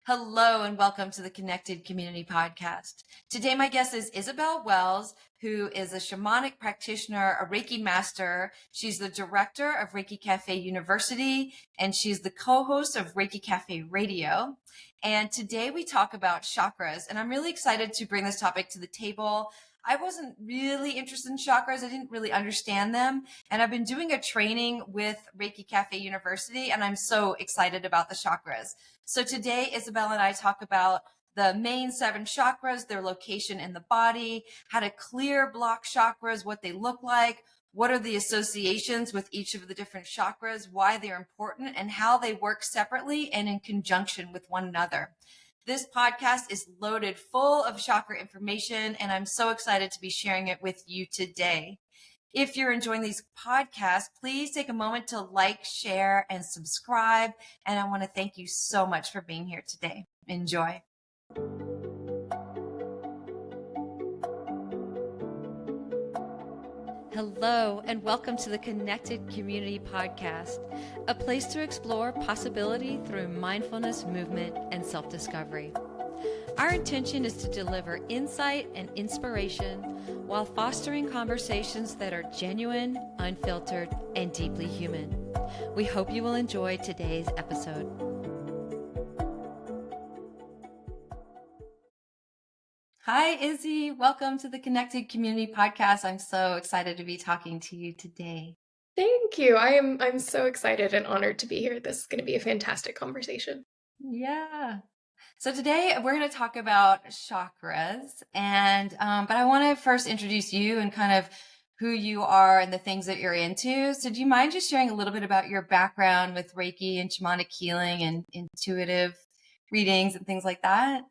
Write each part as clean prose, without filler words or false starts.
Hello and welcome to the Connected Community Podcast. Today, my guest is Isabel Wells, who is a Shamanic Practitioner, a Reiki Master. She's the Director of ReikiCafe University, and she's the co-host of ReikiCafe Radio. And today we talk about chakras, and I'm really excited to bring this topic to the table. I wasn't really interested in chakras. I didn't really understand them. And I've been doing a training with ReikiCafe University, and I'm so excited about the chakras. So today, Isabel and I talk about the main 7 chakras, their location in the body, how to clear block chakras, what they look like, what are the associations with each of the different chakras, why they're important, and how they work separately and in conjunction with one another. This podcast is loaded full of chakra information, and I'm so excited to be sharing it with you today. If you're enjoying these podcasts, please take a moment to like, share, and subscribe. And I want to thank you so much for being here today. Enjoy. Hello, and welcome to the Connected Community Podcast, a place to explore possibility through mindfulness, movement, and self-discovery. Our intention is to deliver insight and inspiration while fostering conversations that are genuine, unfiltered, and deeply human. We hope you will enjoy today's episode. Hi, Izzy. Welcome to the Connected Community Podcast. I'm so excited to be talking to you today. Thank you. I'm so excited and honored to be here. This is going to be a fantastic conversation. Yeah. So today we're going to talk about chakras, and but I want to first introduce you and kind of who you are and the things that you're into. So do you mind just sharing a little bit about your background with Reiki and shamanic healing and intuitive readings and things like that?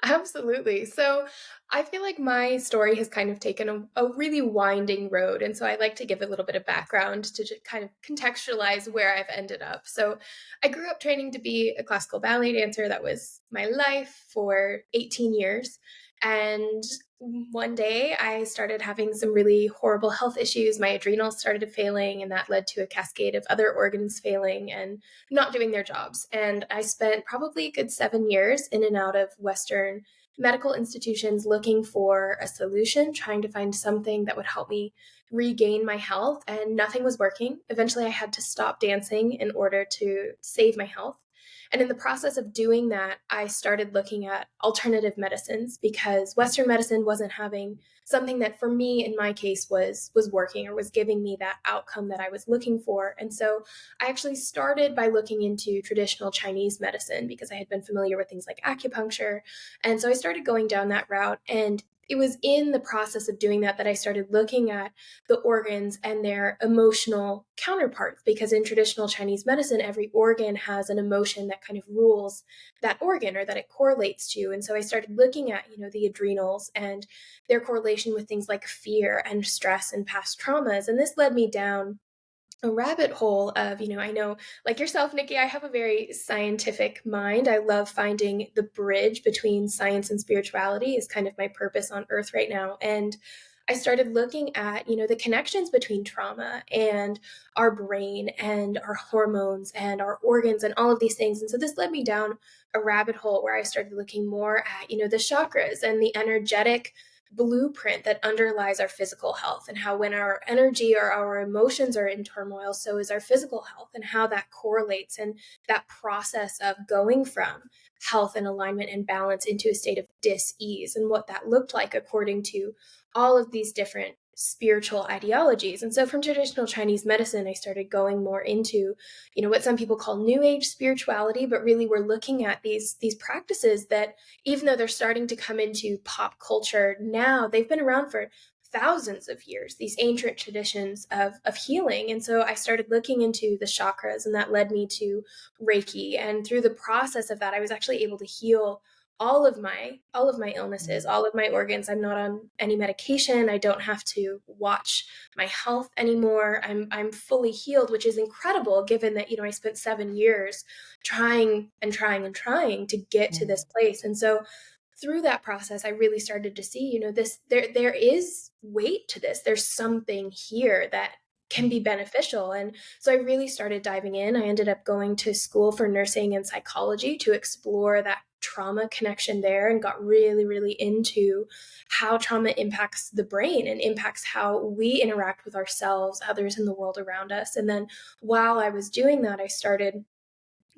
Absolutely. So I feel like my story has kind of taken a really winding road. And so I like to give a little bit of background to just kind of contextualize where I've ended up. So I grew up training to be a classical ballet dancer. That was my life for 18 years. And one day I started having some really horrible health issues. My adrenals started failing, and that led to a cascade of other organs failing and not doing their jobs. And I spent probably a good 7 years in and out of Western medical institutions looking for a solution, trying to find something that would help me regain my health, and nothing was working. Eventually, I had to stop dancing in order to save my health. And in the process of doing that, I started looking at alternative medicines because Western medicine wasn't having something that for me, in my case, was working or was giving me that outcome that I was looking for. And so I actually started by looking into traditional Chinese medicine because I had been familiar with things like acupuncture. And so I started going down that route. And it was in the process of doing that I started looking at the organs and their emotional counterparts, because in traditional Chinese medicine, every organ has an emotion that kind of rules that organ or that it correlates to. And so I started looking at, the adrenals and their correlation with things like fear and stress and past traumas. And this led me down a rabbit hole of, I know like yourself, Nikki, I have a very scientific mind. I love finding the bridge between science and spirituality is kind of my purpose on earth right now. And I started looking at, the connections between trauma and our brain and our hormones and our organs and all of these things. And so this led me down a rabbit hole where I started looking more at, the chakras and the energetic blueprint that underlies our physical health, and how when our energy or our emotions are in turmoil, so is our physical health, and how that correlates, and that process of going from health and alignment and balance into a state of dis-ease, and what that looked like according to all of these different spiritual ideologies. And so from traditional Chinese medicine, I started going more into, what some people call new age spirituality, but really we're looking at these practices that, even though they're starting to come into pop culture now, they've been around for thousands of years, these ancient traditions of healing. And so I started looking into the chakras, and that led me to Reiki. And through the process of that, I was actually able to heal all of my illnesses, all of my organs. I'm not on any medication. I don't have to watch my health anymore. I'm fully healed, which is incredible given that, I spent 7 years trying to get to this place. And so through that process, I really started to see, there is weight to this. There's something here that can be beneficial. And so I really started diving in. I ended up going to school for nursing and psychology to explore that trauma connection there and got really, really into how trauma impacts the brain and impacts how we interact with ourselves, others in the world around us. And then while I was doing that, I started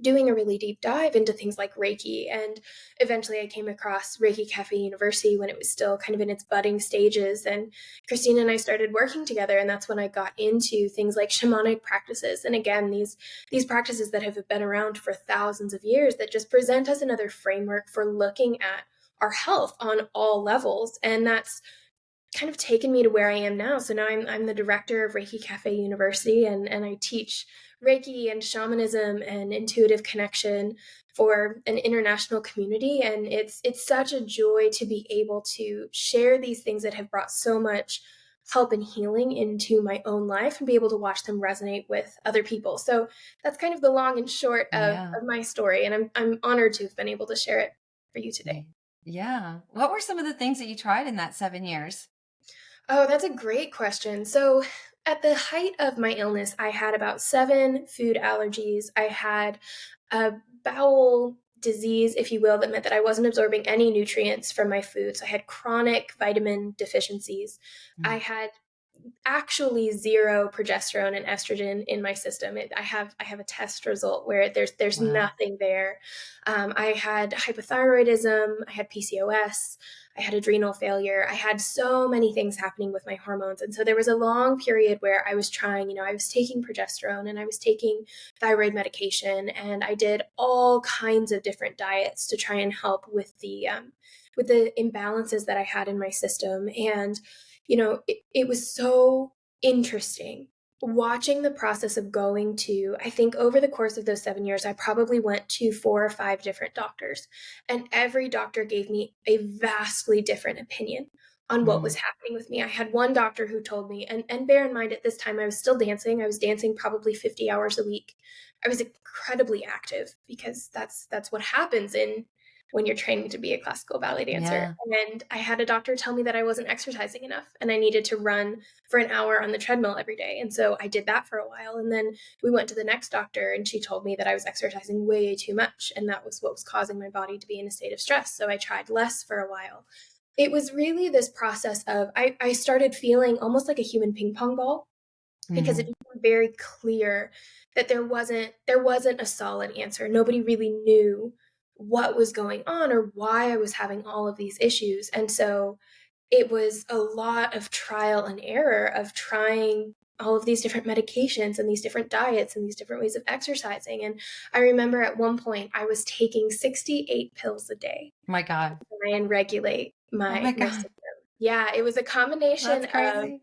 doing a really deep dive into things like Reiki. And eventually I came across Reiki Cafe University when it was still kind of in its budding stages. And Christina and I started working together. And that's when I got into things like shamanic practices. And again, these practices that have been around for thousands of years that just present us another framework for looking at our health on all levels. And that's kind of taken me to where I am now. So now I'm the director of Reiki Cafe University, and I teach Reiki and shamanism and intuitive connection for an international community. And it's such a joy to be able to share these things that have brought so much help and healing into my own life and be able to watch them resonate with other people. So that's kind of the long and short of my story. And I'm honored to have been able to share it for you today. Yeah. What were some of the things that you tried in that 7 years? Oh, that's a great question. So, at the height of my illness, I had about 7 food allergies. I had a bowel disease, if you will, that meant that I wasn't absorbing any nutrients from my food. So, I had chronic vitamin deficiencies. I had actually 0 progesterone and estrogen in my system. I have a test result where there's nothing there. I had hypothyroidism. I had PCOS. I had adrenal failure. I had so many things happening with my hormones. And so there was a long period where I was trying, I was taking progesterone and I was taking thyroid medication, and I did all kinds of different diets to try and help with the imbalances that I had in my system. And it was so interesting watching the process of going to, I think over the course of those 7 years, I probably went to 4 or 5 different doctors, and every doctor gave me a vastly different opinion on what was happening with me. I had one doctor who told me, and bear in mind at this time I was still dancing. I was dancing probably 50 hours a week. I was incredibly active because that's what happens when you're training to be a classical ballet dancer. And I had a doctor tell me that I wasn't exercising enough and I needed to run for an hour on the treadmill every day. And so I did that for a while. And then we went to the next doctor and she told me that I was exercising way too much. And that was what was causing my body to be in a state of stress. So I tried less for a while. It was really this process of, I started feeling almost like a human ping pong ball, because it became very clear that there wasn't a solid answer. Nobody really knew what was going on or why I was having all of these issues. And so it was a lot of trial and error of trying all of these different medications and these different diets and these different ways of exercising. And I remember at one point I was taking 68 pills a day. My God. To try and regulate my system. Yeah, it was a combination of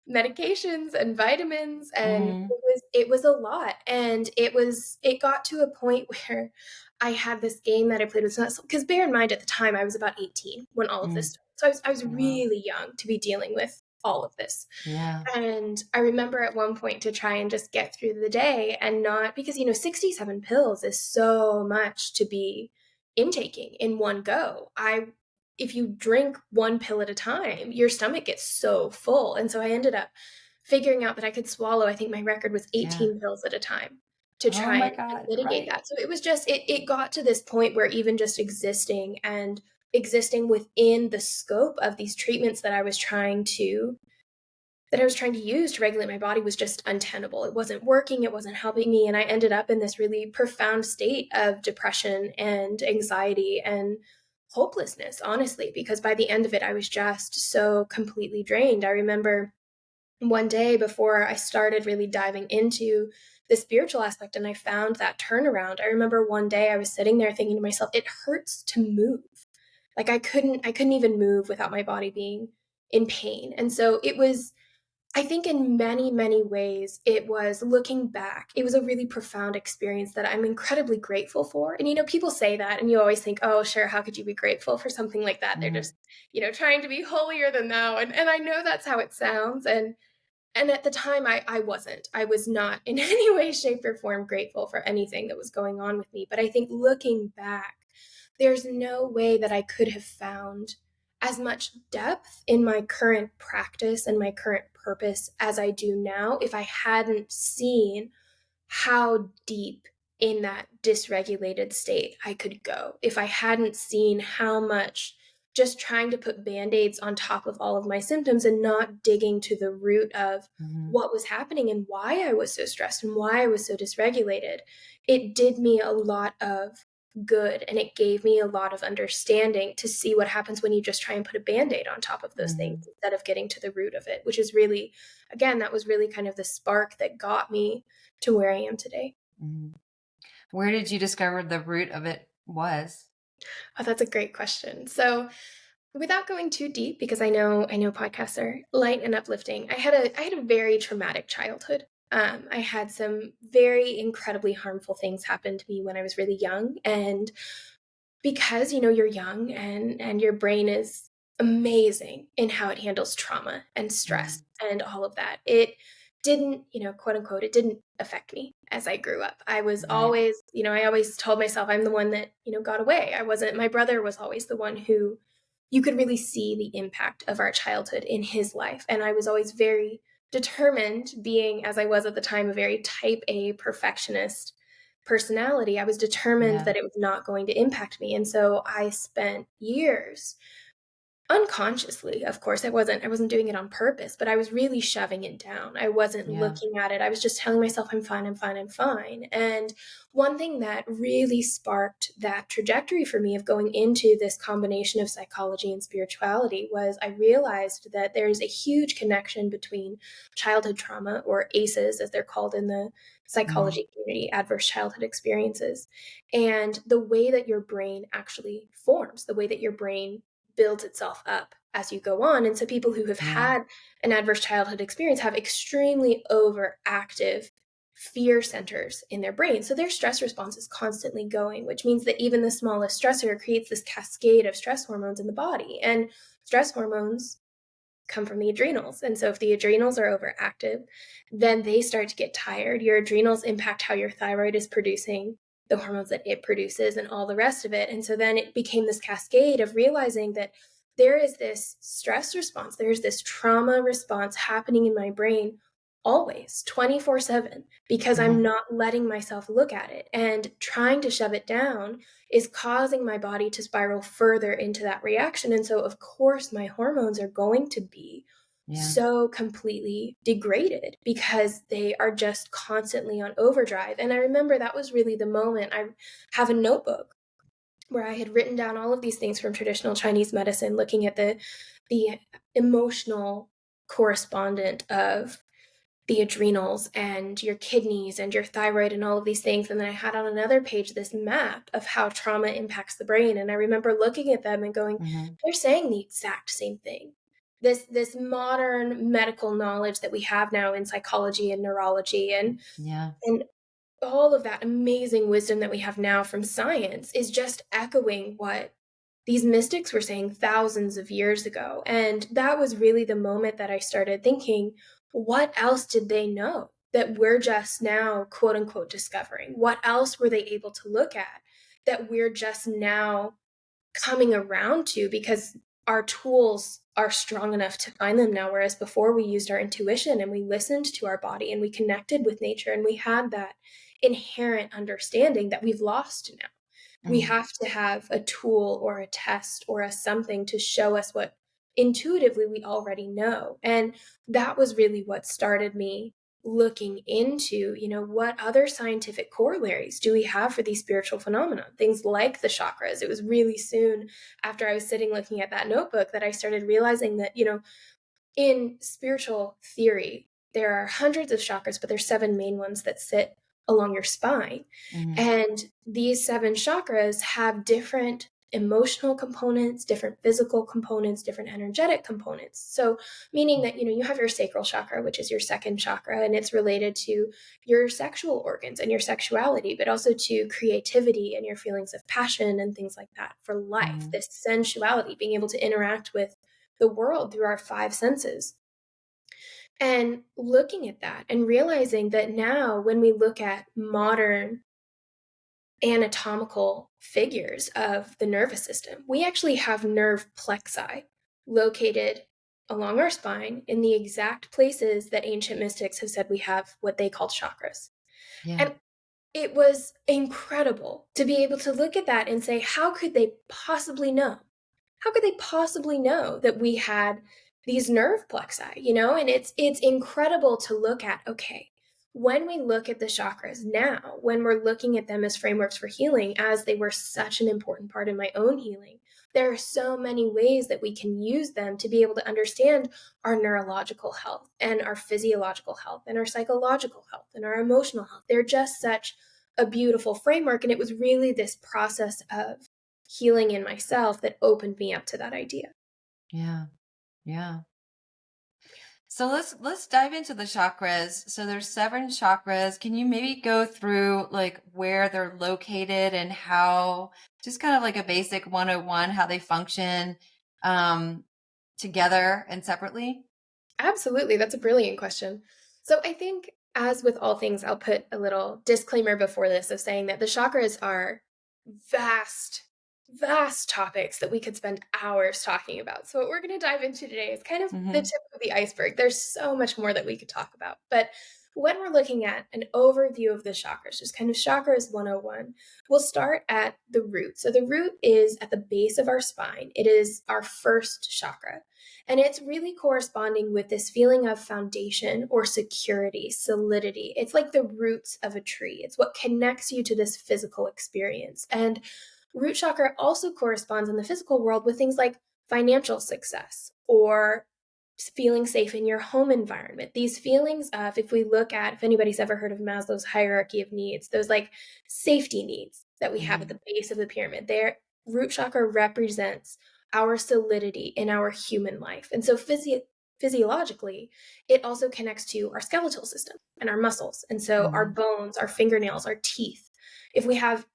medications and vitamins, and it was a lot. And it got to a point where I had this game that I played with, because bear in mind at the time I was about 18 when all of this started. So I was really young to be dealing with all of this. Yeah. And I remember at one point to try and just get through the day, and not because 67 pills is so much to be intaking in one go. If you drink one pill at a time, your stomach gets so full. And so I ended up figuring out that I could swallow, I think my record was 18 pills at a time to try and mitigate that. So it was just, it got to this point where even just existing within the scope of these treatments that I was trying to use to regulate my body was just untenable. It wasn't working. It wasn't helping me. And I ended up in this really profound state of depression and anxiety and hopelessness, honestly, because by the end of it, I was just so completely drained. I remember one day before I started really diving into the spiritual aspect and I found that turnaround, I remember one day I was sitting there thinking to myself, it hurts to move. Like I couldn't even move without my body being in pain. And so it was, I think in many, many ways, it was, looking back, it was a really profound experience that I'm incredibly grateful for. And, people say that and you always think, oh, sure, how could you be grateful for something like that? They're just, trying to be holier than thou. And I know that's how it sounds. And at the time, I wasn't. I was not in any way, shape, or form grateful for anything that was going on with me. But I think looking back, there's no way that I could have found as much depth in my current practice and my current purpose as I do now if I hadn't seen how deep in that dysregulated state I could go, if I hadn't seen how much just trying to put band-aids on top of all of my symptoms and not digging to the root of what was happening and why I was so stressed and why I was so dysregulated, it did me a lot of good, and it gave me a lot of understanding to see what happens when you just try and put a band-aid on top of those things instead of getting to the root of it, which is really, again, that was really kind of the spark that got me to where I am today. Where did you discover the root of it was? Oh, that's a great question. So, without going too deep, because I know podcasts are light and uplifting, I had a very traumatic childhood. I had some very incredibly harmful things happen to me when I was really young, and because you're young and your brain is amazing in how it handles trauma and stress and all of that, it didn't, quote unquote, it didn't affect me as I grew up. I was Right. always, I always told myself I'm the one that, got away. I wasn't, my brother was always the one who you could really see the impact of our childhood in his life. And I was always very determined, being, as I was at the time, a very type A perfectionist personality. I was determined Yeah. that it was not going to impact me. And so I spent years unconsciously, of course. I wasn't doing it on purpose, but I was really shoving it down. I wasn't Yeah. looking at it. I was just telling myself I'm fine, I'm fine, I'm fine. And one thing that really sparked that trajectory for me of going into this combination of psychology and spirituality was I realized that there's a huge connection between childhood trauma, or ACEs as they're called in the psychology community, adverse childhood experiences, and the way that your brain actually forms, the way that your brain builds itself up as you go on. And so people who have had an adverse childhood experience have extremely overactive fear centers in their brain. So their stress response is constantly going, which means that even the smallest stressor creates this cascade of stress hormones in the body. And stress hormones come from the adrenals. And so if the adrenals are overactive, then they start to get tired. Your adrenals impact how your thyroid is producing the hormones that it produces and all the rest of it. And so then it became this cascade of realizing that there is this stress response, there's this trauma response happening in my brain always 24/7 because I'm not letting myself look at it, and trying to shove it down is causing my body to spiral further into that reaction. And so, of course, my hormones are going to be so completely degraded because they are just constantly on overdrive. And I remember that was really the moment. I have a notebook where I had written down all of these things from traditional Chinese medicine, looking at the emotional correspondent of the adrenals and your kidneys and your thyroid and all of these things. And then I had on another page this map of how trauma impacts the brain. And I remember looking at them and going, they're saying the exact same thing. This modern medical knowledge that we have now in psychology and neurology and all of that amazing wisdom that we have now from science is just echoing what these mystics were saying thousands of years ago. And that was really the moment that I started thinking, what else did they know that we're just now, quote unquote, discovering? What else were they able to look at that we're just now coming around to because our tools are strong enough to find them now? Whereas before we used our intuition and we listened to our body and we connected with nature and we had that inherent understanding that we've lost now. We have to have a tool or a test or a something to show us what intuitively we already know. And that was really what started me looking into, what other scientific corollaries do we have for these spiritual phenomena, things like the chakras. It was really soon after I was sitting looking at that notebook that I started realizing that, in spiritual theory, there are hundreds of chakras, but there's 7 main ones that sit along your spine. And these 7 chakras have different emotional components, different physical components, different energetic components. So meaning that, you have your sacral chakra, which is your second chakra, and it's related to your sexual organs and your sexuality, but also to creativity and your feelings of passion and things like that for life, this sensuality, being able to interact with the world through our 5 senses. And looking at that and realizing that now when we look at modern anatomical figures of the nervous system, we actually have nerve plexi located along our spine in the exact places that ancient mystics have said we have what they called chakras. Yeah. And it was incredible to be able to look at that and say, how could they possibly know? How could they possibly know that we had these nerve plexi, you know? And it's incredible to look at, okay, when we look at the chakras now, when we're looking at them as frameworks for healing, as they were such an important part in my own healing, there are so many ways that we can use them to be able to understand our neurological health and our physiological health and our psychological health and our emotional health. They're just such a beautiful framework. And it was really this process of healing in myself that opened me up to that idea. Yeah. Yeah. So let's dive into the chakras. So there's 7 chakras. Can you maybe go through like where they're located and how, just kind of like a basic 101, how they function um together and separately? Absolutely. That's a brilliant question. So I think, as with all things, I'll put a little disclaimer before this of saying that the chakras are vast, vast topics that we could spend hours talking about. So what we're going to dive into today is kind of the Mm-hmm. tip of the iceberg. There's so much more that we could talk about. But when we're looking at an overview of the chakras, just kind of chakras 101, we'll start at the root. So the root is at the base of our spine. It is our first chakra. And it's really corresponding with this feeling of foundation or security, solidity. It's like the roots of a tree. It's what connects you to this physical experience. And root chakra also corresponds in the physical world with things like financial success or feeling safe in your home environment. These feelings of, if we look at, if anybody's ever heard of Maslow's hierarchy of needs, those like safety needs that we have at Mm-hmm. the base of the pyramid, their root chakra represents our solidity in our human life. And so physiologically, it also connects to our skeletal system and our muscles. And so our Mm-hmm. bones, our fingernails, our teeth. If we have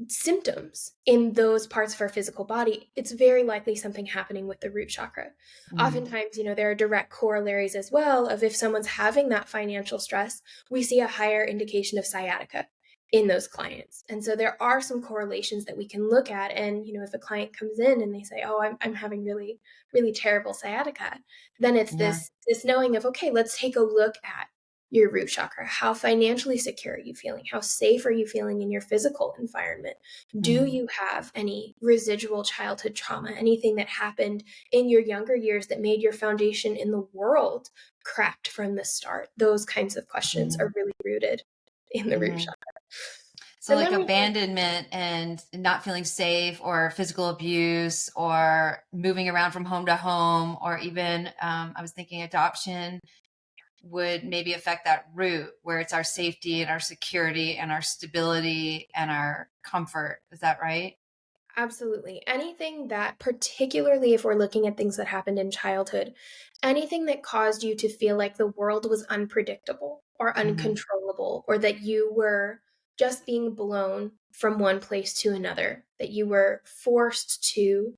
symptoms in those parts of our physical body, it's very likely something happening with the root chakra. Mm-hmm. Oftentimes, there are direct corollaries as well of, if someone's having that financial stress, we see a higher indication of sciatica in those clients. And so there are some correlations that we can look at. And, if a client comes in and they say, oh, I'm having really, really terrible sciatica, then it's Yeah. this knowing of, okay, let's take a look at your root chakra. How financially secure are you feeling? How safe are you feeling in your physical environment? Do Mm-hmm. you have any residual childhood trauma, anything that happened in your younger years that made your foundation in the world cracked from the start? Those kinds of questions Mm-hmm. are really rooted in the root Mm-hmm. chakra. So And like then we have, abandonment and not feeling safe, or physical abuse, or moving around from home to home, or even I was thinking adoption would maybe affect that root where it's our safety and our security and our stability and our comfort. Is that right? absolutely, anything that, particularly if we're looking at things that happened in childhood, anything that caused you to feel like the world was unpredictable or Mm-hmm. uncontrollable, or that you were just being blown from one place to another, that you were forced to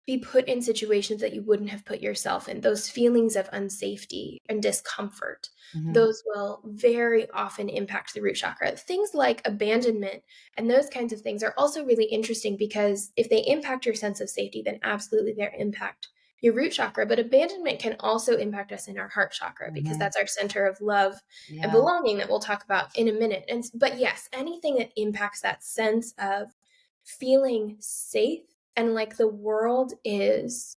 be put in situations that you wouldn't have put yourself in. Those feelings of unsafety and discomfort, Mm-hmm. those will very often impact the root chakra. Things like abandonment and those kinds of things are also really interesting, because if they impact your sense of safety, then absolutely they impact your root chakra. But abandonment can also impact us in our heart chakra, because Mm-hmm. that's our center of love and Yeah. belonging that we'll talk about in a minute. But yes, anything that impacts that sense of feeling safe and like the world is,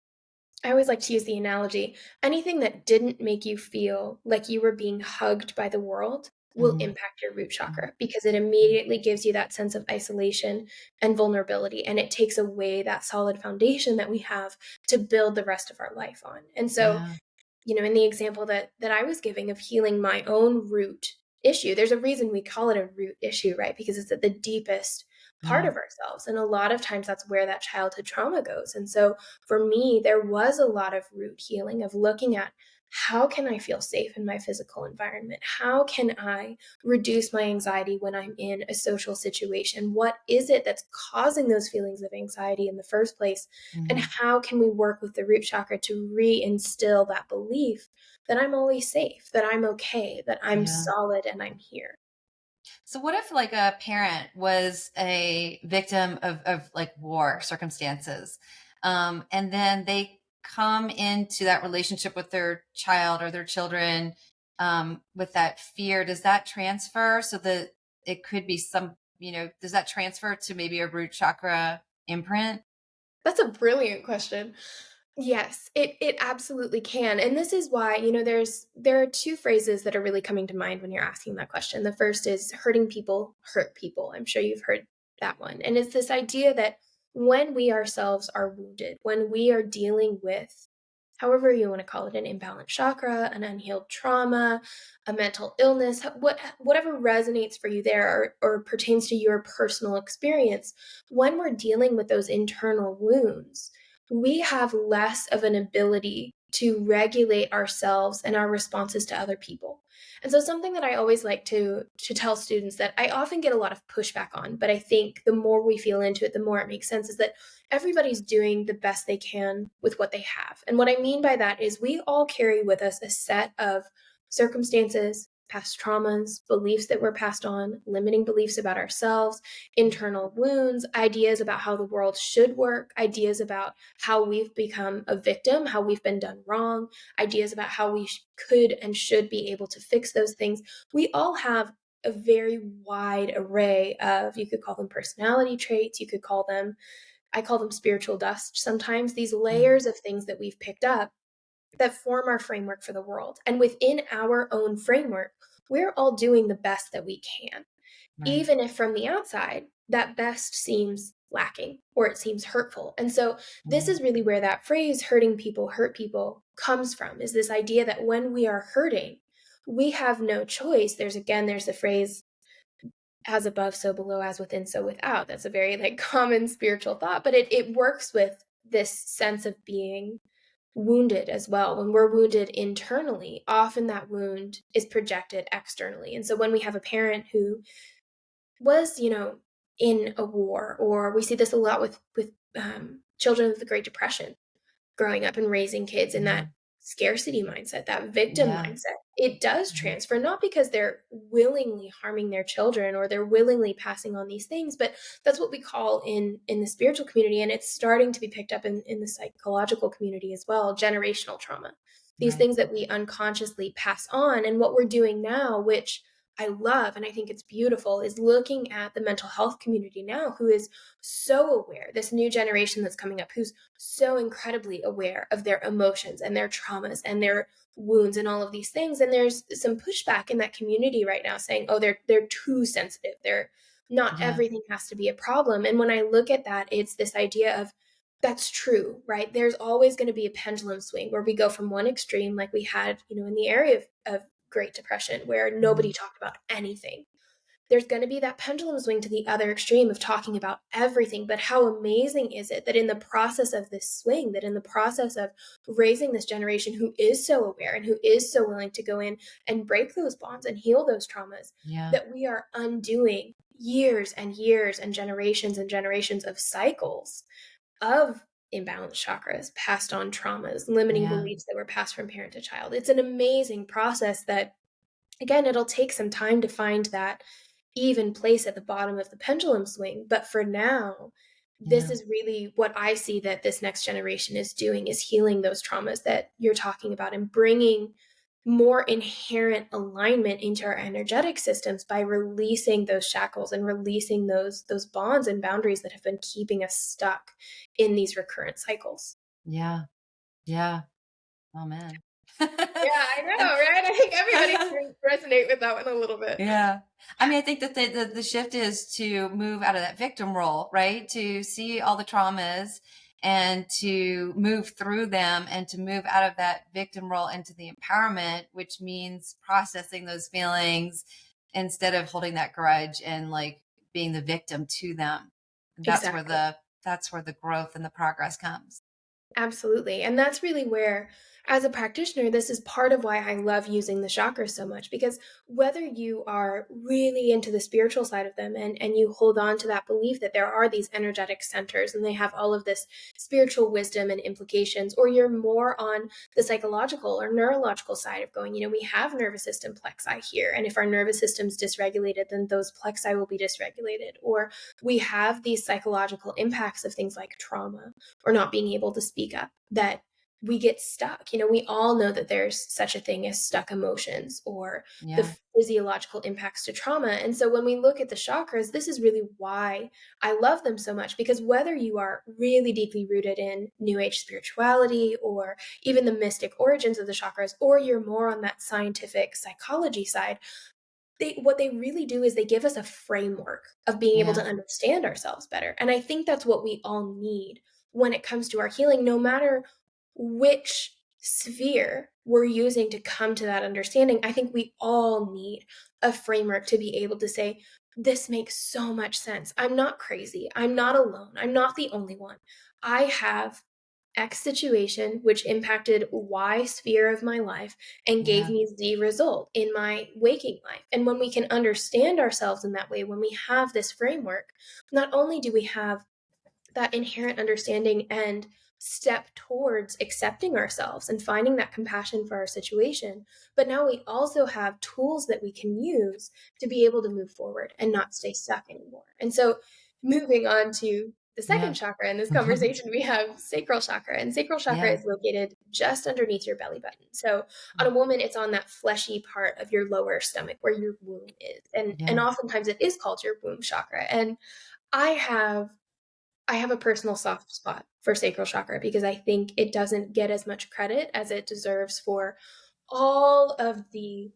I always like to use the analogy, anything that didn't make you feel like you were being hugged by the world will Mm-hmm. impact your root chakra, because it immediately gives you that sense of isolation and vulnerability, and it takes away that solid foundation that we have to build the rest of our life on. And so, Yeah. in the example that I was giving of healing my own root issue, there's a reason we call it a root issue, right? Because it's at the deepest part Yeah. of ourselves. And a lot of times that's where that childhood trauma goes. And so for me, there was a lot of root healing of looking at, how can I feel safe in my physical environment? How can I reduce my anxiety when I'm in a social situation? What is it that's causing those feelings of anxiety in the first place? And Mm-hmm. how can we work with the root chakra to reinstill that belief that I'm always safe, that I'm okay, that I'm Yeah. solid and I'm here? So what if like a parent was a victim of like war circumstances, and then they come into that relationship with their child or their children with that fear? Does that transfer? So it could be some, does that transfer to maybe a root chakra imprint? That's a brilliant question. Yes, it absolutely can. And this is why, there are two phrases that are really coming to mind when you're asking that question. The first is hurting people hurt people. I'm sure you've heard that one. And it's this idea that when we ourselves are wounded, when we are dealing with, however you want to call it, an imbalanced chakra, an unhealed trauma, a mental illness, whatever resonates for you there, or pertains to your personal experience, when we're dealing with those internal wounds, we have less of an ability to regulate ourselves and our responses to other people. And so something that I always like to tell students that I often get a lot of pushback on, but I think the more we feel into it, the more it makes sense, is that everybody's doing the best they can with what they have. And what I mean by that is we all carry with us a set of circumstances, past traumas, beliefs that were passed on, limiting beliefs about ourselves, internal wounds, ideas about how the world should work, ideas about how we've become a victim, how we've been done wrong, ideas about how we could and should be able to fix those things. We all have a very wide array of, you could call them personality traits, I call them spiritual dust sometimes, these layers of things that we've picked up that form our framework for the world. And within our own framework, we're all doing the best that we can. Right. Even if from the outside, that best seems lacking or it seems hurtful. And so this is really where that phrase, hurting people hurt people, comes from, is this idea that when we are hurting, we have no choice. There's the phrase, as above, so below, as within, so without. That's a very common spiritual thought, but it works with this sense of being wounded as well. When we're wounded internally, often that wound is projected externally. And so when we have a parent who was, in a war, or we see this a lot with children of the Great Depression, growing up and raising kids in that scarcity mindset, that victim mindset, it does transfer, not because they're willingly harming their children or they're willingly passing on these things, but that's what we call in the spiritual community, and it's starting to be picked up in the psychological community as well, generational trauma. These things that we unconsciously pass on. And what we're doing now, which I love, and I think it's beautiful, is looking at the mental health community now, who is so aware, this new generation that's coming up, who's so incredibly aware of their emotions and their traumas and their wounds and all of these things. And there's some pushback in that community right now saying, oh, they're too sensitive. They're not everything has to be a problem. And when I look at that, it's this idea of, that's true, right? There's always going to be a pendulum swing where we go from one extreme, like we had, in the area of Great Depression, where nobody talked about anything. There's going to be that pendulum swing to the other extreme of talking about everything. But how amazing is it that in the process of this swing, that in the process of raising this generation who is so aware and who is so willing to go in and break those bonds and heal those traumas, that we are undoing years and years and generations of cycles of imbalanced chakras, passed on traumas, limiting beliefs that were passed from parent to child. It's an amazing process that, again, it'll take some time to find that even place at the bottom of the pendulum swing. But for now, this is really what I see that this next generation is doing, is healing those traumas that you're talking about and bringing more inherent alignment into our energetic systems by releasing those shackles and releasing those bonds and boundaries that have been keeping us stuck in these recurrent cycles. Yeah. Oh man. Yeah, I know, right? I think everybody can resonate with that one a little bit. Yeah. I mean, I think that the shift is to move out of that victim role, right? To see all the traumas and to move through them and to move out of that victim role into the empowerment, which means processing those feelings instead of holding that grudge and being the victim to them. That's where the growth and the progress comes. Absolutely. And that's really where, as a practitioner, this is part of why I love using the chakras so much, because whether you are really into the spiritual side of them and you hold on to that belief that there are these energetic centers and they have all of this spiritual wisdom and implications, or you're more on the psychological or neurological side of going, we have nervous system plexi here. And if our nervous system's dysregulated, then those plexi will be dysregulated. Or we have these psychological impacts of things like trauma or not being able to speak up that we get stuck. We all know that there's such a thing as stuck emotions or the Yeah. physiological impacts to trauma. And so when we look at the chakras, this is really why I love them so much, because whether you are really deeply rooted in New Age spirituality or even the mystic origins of the chakras, or you're more on that scientific psychology side, what they really do is they give us a framework of being able to Yeah. understand ourselves better. And I think that's what we all need when it comes to our healing, no matter which sphere we're using to come to that understanding. I think we all need a framework to be able to say, this makes so much sense. I'm not crazy. I'm not alone. I'm not the only one. I have X situation which impacted Y sphere of my life and gave Yeah. me Z result in my waking life. And when we can understand ourselves in that way, when we have this framework, not only do we have that inherent understanding and step towards accepting ourselves and finding that compassion for our situation, but now we also have tools that we can use to be able to move forward and not stay stuck anymore. And so, moving on to the second Yeah. chakra in this conversation, we have sacral chakra, and sacral chakra Yeah. is located just underneath your belly button. So on a woman, it's on that fleshy part of your lower stomach where your womb is, and Yeah. oftentimes it is called your womb chakra. And I have I have a personal soft spot for sacral chakra because I think it doesn't get as much credit as it deserves for all of the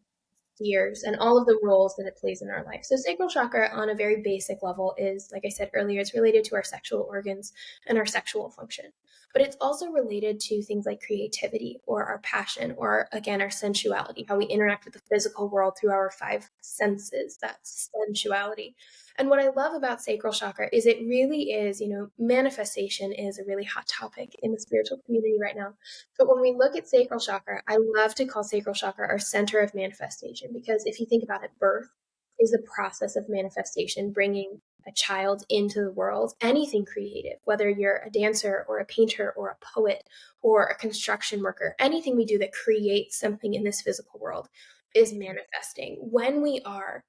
years and all of the roles that it plays in our life. So sacral chakra on a very basic level is, like I said earlier, it's related to our sexual organs and our sexual function. But it's also related to things like creativity or our passion or, again, our sensuality, how we interact with the physical world through our five senses, that sensuality. And what I love about sacral chakra is it really is, manifestation is a really hot topic in the spiritual community right now. But when we look at sacral chakra, I love to call sacral chakra our center of manifestation, because if you think about it, birth is the process of manifestation, bringing a child into the world, anything creative, whether you're a dancer or a painter or a poet or a construction worker, anything we do that creates something in this physical world is manifesting. When we are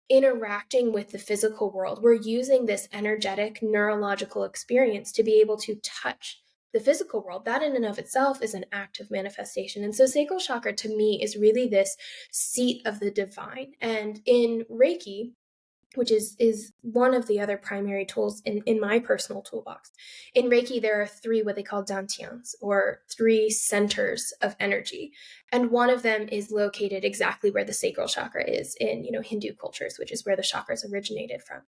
interacting with the physical world, we're using this energetic neurological experience to be able to touch the physical world. That in and of itself is an act of manifestation. And so sacral chakra to me is really this seat of the divine. And in Reiki, which is one of the other primary tools in my personal toolbox. In Reiki, there are three what they call dantians, or three centers of energy. And one of them is located exactly where the sacral chakra is in, Hindu cultures, which is where the chakras originated from.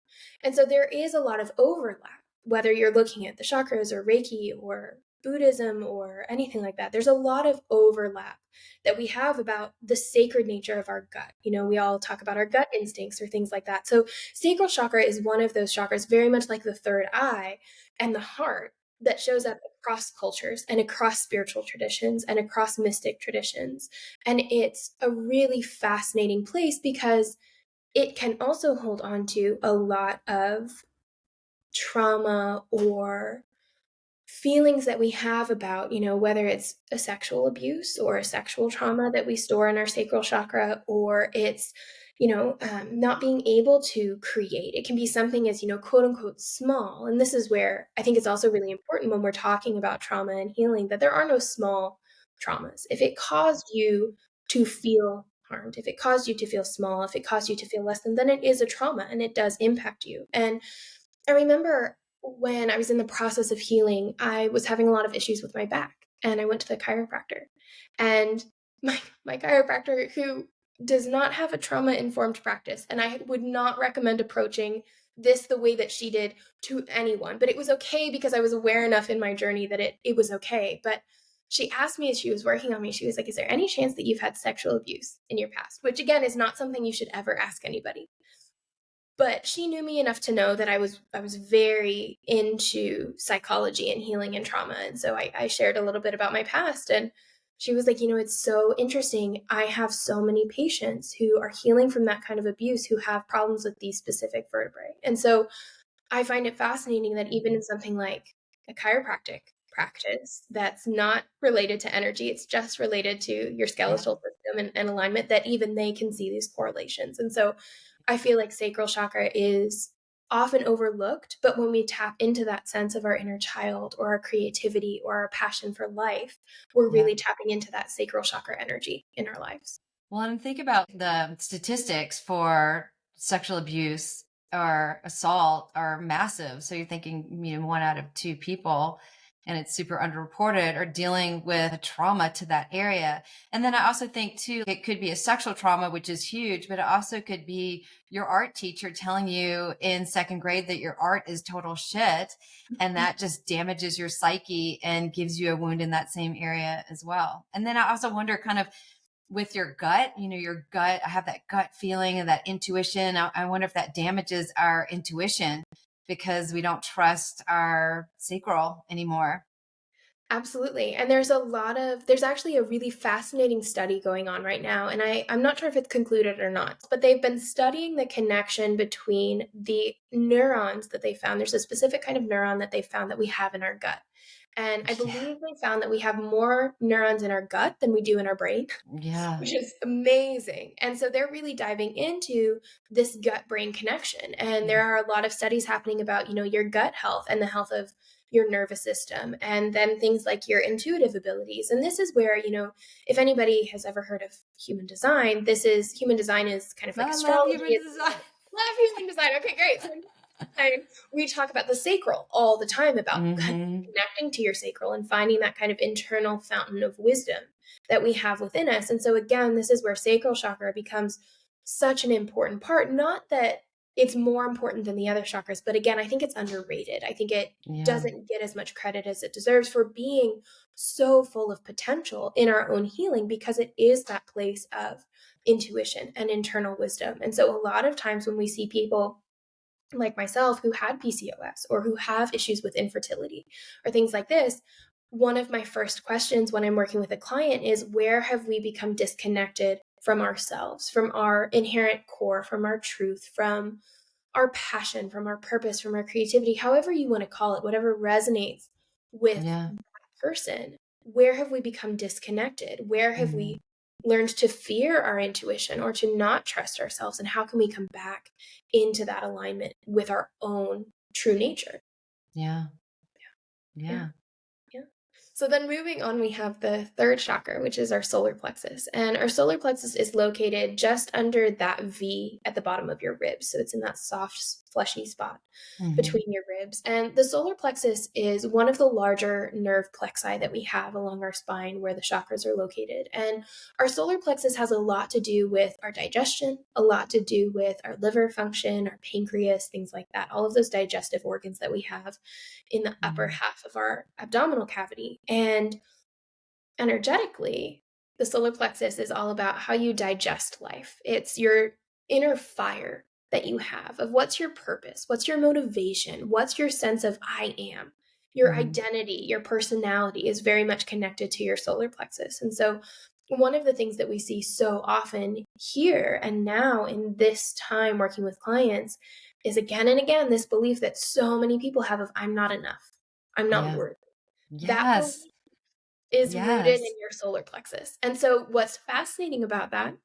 And so there is a lot of overlap, whether you're looking at the chakras or Reiki or Buddhism or anything like that. There's a lot of overlap that we have about the sacred nature of our gut. We all talk about our gut instincts or things like that. So sacral chakra is one of those chakras, very much like the third eye and the heart, that shows up across cultures and across spiritual traditions and across mystic traditions. And it's a really fascinating place because it can also hold on to a lot of trauma or feelings that we have about, whether it's a sexual abuse or a sexual trauma that we store in our sacral chakra, or it's, not being able to create. It can be something as, quote unquote, small. And this is where I think it's also really important when we're talking about trauma and healing, that there are no small traumas. If it caused you to feel harmed, if it caused you to feel small, if it caused you to feel less than, then it is a trauma and it does impact you. And I remember when I was in the process of healing, I was having a lot of issues with my back, and I went to the chiropractor. And my chiropractor, who does not have a trauma informed practice, and I would not recommend approaching this the way that she did to anyone, but it was okay because I was aware enough in my journey that it was okay. But she asked me as she was working on me, she was like, "Is there any chance that you've had sexual abuse in your past?" Which again is not something you should ever ask anybody. But she knew me enough to know that I was very into psychology and healing and trauma. And so I shared a little bit about my past, and she was like, it's so interesting. I have so many patients who are healing from that kind of abuse who have problems with these specific vertebrae. And so I find it fascinating that even in something like a chiropractic practice that's not related to energy, it's just related to your Yeah. skeletal system and alignment, that even they can see these correlations. And so I feel like sacral chakra is often overlooked, but when we tap into that sense of our inner child or our creativity or our passion for life, we're Yeah. really tapping into that sacral chakra energy in our lives. Well, and think about the statistics for sexual abuse or assault are massive. So you're thinking, 1 out of 2 people, and it's super underreported, are dealing with a trauma to that area. And then I also think too, it could be a sexual trauma, which is huge, but it also could be your art teacher telling you in second grade that your art is total shit. And that just damages your psyche and gives you a wound in that same area as well. And then I also wonder kind of, with your gut, your gut, I have that gut feeling and that intuition. I wonder if that damages our intuition because we don't trust our sacral anymore. Absolutely. And there's actually a really fascinating study going on right now. And I'm not sure if it's concluded or not, but they've been studying the connection between the neurons that they found. There's a specific kind of neuron that they found that we have in our gut. And I Yeah. believe they found that we have more neurons in our gut than we do in our brain, Yeah. which is amazing. And so they're really diving into this gut brain connection. And there are a lot of studies happening about, your gut health and the health of your nervous system, and then things like your intuitive abilities. And this is where, if anybody has ever heard of human design is kind of like I love astrology. human design. Love human design. Okay, great. So we talk about the sacral all the time, about kind of Mm-hmm. connecting to your sacral and finding that kind of internal fountain of wisdom that we have within us. And so again, this is where sacral chakra becomes such an important part. Not that it's more important than the other chakras, but again, I think it's underrated. I think it Yeah. doesn't get as much credit as it deserves for being so full of potential in our own healing, because it is that place of intuition and internal wisdom. And so a lot of times when we see people like myself who had PCOS or who have issues with infertility or things like this, one of my first questions when I'm working with a client is, where have we become disconnected from ourselves, from our inherent core, from our truth, from our passion, from our purpose, from our creativity, however you want to call it, whatever resonates with Yeah. that person? Where have we become disconnected? Where have Mm-hmm. we learned to fear our intuition or to not trust ourselves? And how can we come back into that alignment with our own true nature? Yeah. Yeah. Yeah. Yeah. So then moving on, we have the third chakra, which is our solar plexus. And our solar plexus is located just under that V at the bottom of your ribs. So it's in that soft, fleshy spot Mm-hmm. between your ribs. And the solar plexus is one of the larger nerve plexi that we have along our spine where the chakras are located. And our solar plexus has a lot to do with our digestion, a lot to do with our liver function, our pancreas, things like that, all of those digestive organs that we have in the upper Mm-hmm. half of our abdominal cavity. And energetically, the solar plexus is all about how you digest life. It's your inner fire that you have of what's your purpose, what's your motivation, what's your sense of I am. Your Mm-hmm. identity, your personality is very much connected to your solar plexus. And so, one of the things that we see so often here and now in this time working with clients is, again and again, this belief that so many people have of, I'm not enough, I'm not Yeah. worthy. That belief Yes. is rooted in Yes. your solar plexus. And so, what's fascinating about that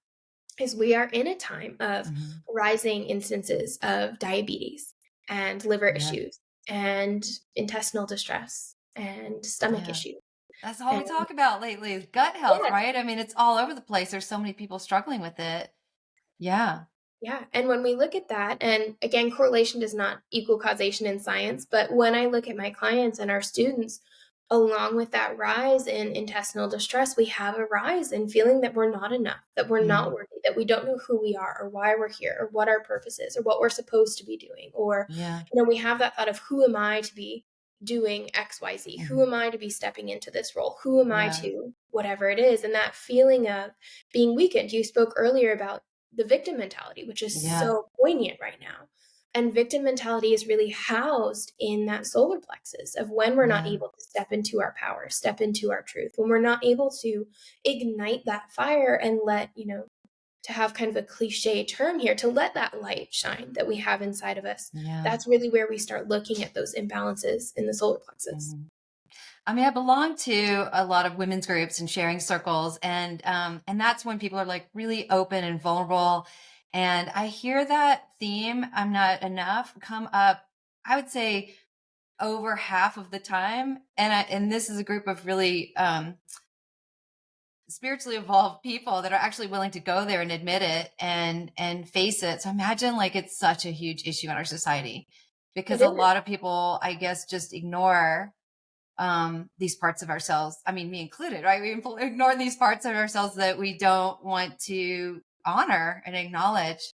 is we are in a time of Mm-hmm. rising instances of diabetes and liver Yeah. issues and intestinal distress and stomach Yeah. issues. That's all we And talk about lately is gut health, yeah, right? I mean, it's all over the place. There's so many people struggling with it. Yeah. yeah. And when we look at that, and again, correlation does not equal causation in science, but when I look at my clients and our students, along with that rise in intestinal distress, we have a rise in feeling that we're not enough, that we're not Mm. worthy, that we don't know who we are or why we're here or what our purpose is or what we're supposed to be doing. Or, Yeah. we have that thought of, who am I to be doing XYZ? Who Mhm. am I to be stepping into this role? Who am I Yeah. to whatever it is? And that feeling of being weakened. You spoke earlier about the victim mentality, which is Yeah. so poignant right now. And victim mentality is really housed in that solar plexus of when we're not Yeah. able to step into our power, step into our truth, when we're not able to ignite that fire and let, to have kind of a cliche term here, to let that light shine that we have inside of us. Yeah. That's really where we start looking at those imbalances in the solar plexus. Mhm. I mean, I belong to a lot of women's groups and sharing circles, and that's when people are like really open and vulnerable. And I hear that theme, I'm not enough, come up, I would say over half of the time. And this is a group of really spiritually evolved people that are actually willing to go there and admit it and face it. So imagine like it's such a huge issue in our society It because a is. lot of people, I guess, just ignore these parts of ourselves. I mean, me included, right? We ignore these parts of ourselves that we don't want to honor and acknowledge.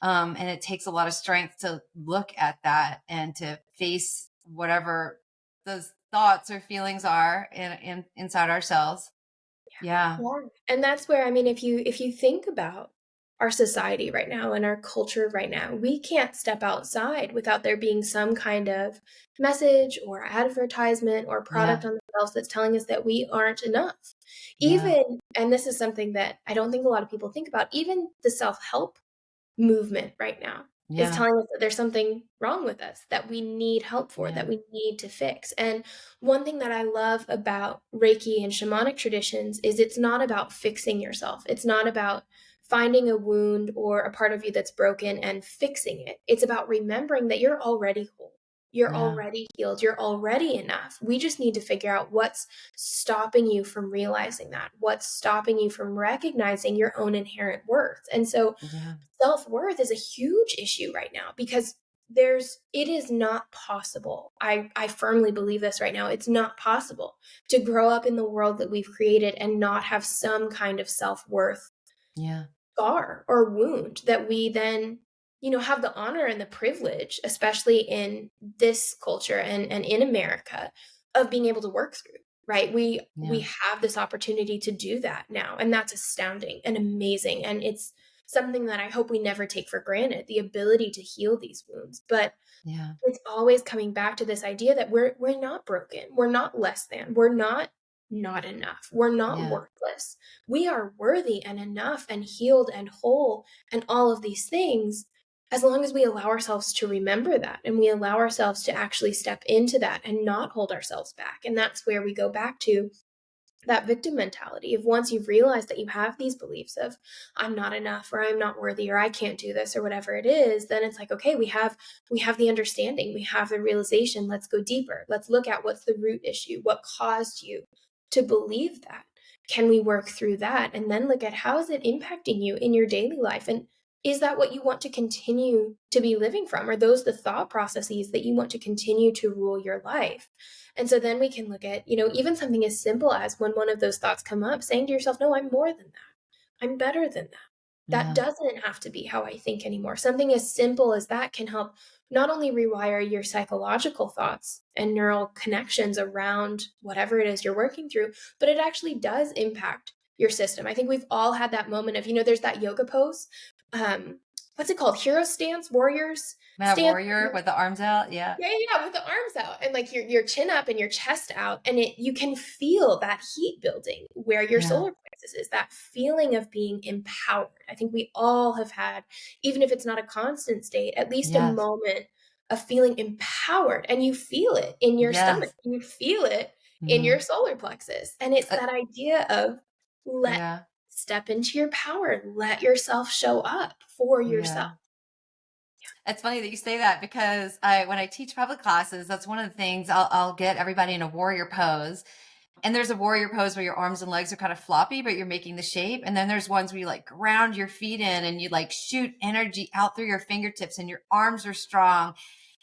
And it takes a lot of strength to look at that and to face whatever those thoughts or feelings are inside ourselves. Yeah. Yeah. And that's where, I mean, if you think about our society right now and our culture right now, we can't step outside without there being some kind of message or advertisement or product Yeah. on the shelves that's telling us that we aren't enough. Yeah. Even, and this is something that I don't think a lot of people think about, even the self-help movement right now is Yeah. telling us that there's something wrong with us that we need help for, Yeah. that we need to fix. And one thing that I love about Reiki and shamanic traditions is it's not about fixing yourself. It's not about finding a wound or a part of you that's broken and fixing it. It's about remembering that you're already whole. You're Yeah. already healed. You're already enough. We just need to figure out what's stopping you from realizing that, what's stopping you from recognizing your own inherent worth. And so Yeah. self-worth is a huge issue right now because it is not possible. I firmly believe this right now. It's not possible to grow up in the world that we've created and not have some kind of self-worth Yeah. scar or wound that we then, have the honor and the privilege, especially in this culture and in America, of being able to work through, right? We Yeah. have this opportunity to do that now, and that's astounding and amazing, and it's something that I hope we never take for granted, the ability to heal these wounds. But Yeah. it's always coming back to this idea that we're not broken. We're not less than. We're not enough. We're not Yeah. worthless. We are worthy and enough and healed and whole and all of these things, as long as we allow ourselves to remember that and we allow ourselves to actually step into that and not hold ourselves back. And that's where we go back to that victim mentality of, once you've realized that you have these beliefs of I'm not enough or I'm not worthy or I can't do this or whatever it is, then it's like, okay, we have the understanding, we have the realization. Let's go deeper. Let's look at what's the root issue, what caused you to believe that. Can we work through that and then look at how is it impacting you in your daily life, and is that what you want to continue to be living from? Are those the thought processes that you want to continue to rule your life? And so then we can look at, even something as simple as, when one of those thoughts come up, saying to yourself, no, I'm more than that. I'm better than that. That Yeah. doesn't have to be how I think anymore. Something as simple as that can help not only rewire your psychological thoughts and neural connections around whatever it is you're working through, but it actually does impact your system. I think we've all had that moment of, there's that yoga pose. What's it called? Hero stance, warriors That stance. warrior with the arms out. Yeah. Yeah, yeah, with the arms out and like your chin up and your chest out, and you can feel that heat building where your Yeah. solar plexus is. That feeling of being empowered. I think we all have had, even if it's not a constant state, at least a Yes. moment of feeling empowered, and you feel it in your stomach. Yes. You feel it in Hmm. your solar plexus, and it's that idea of, let Yeah. step into your power, let yourself show up for yourself. Yeah. It's funny that you say that because when I teach public classes, that's one of the things I'll get everybody in a warrior pose. And there's a warrior pose where your arms and legs are kind of floppy, but you're making the shape. And then there's ones where you like ground your feet in and you like shoot energy out through your fingertips and your arms are strong.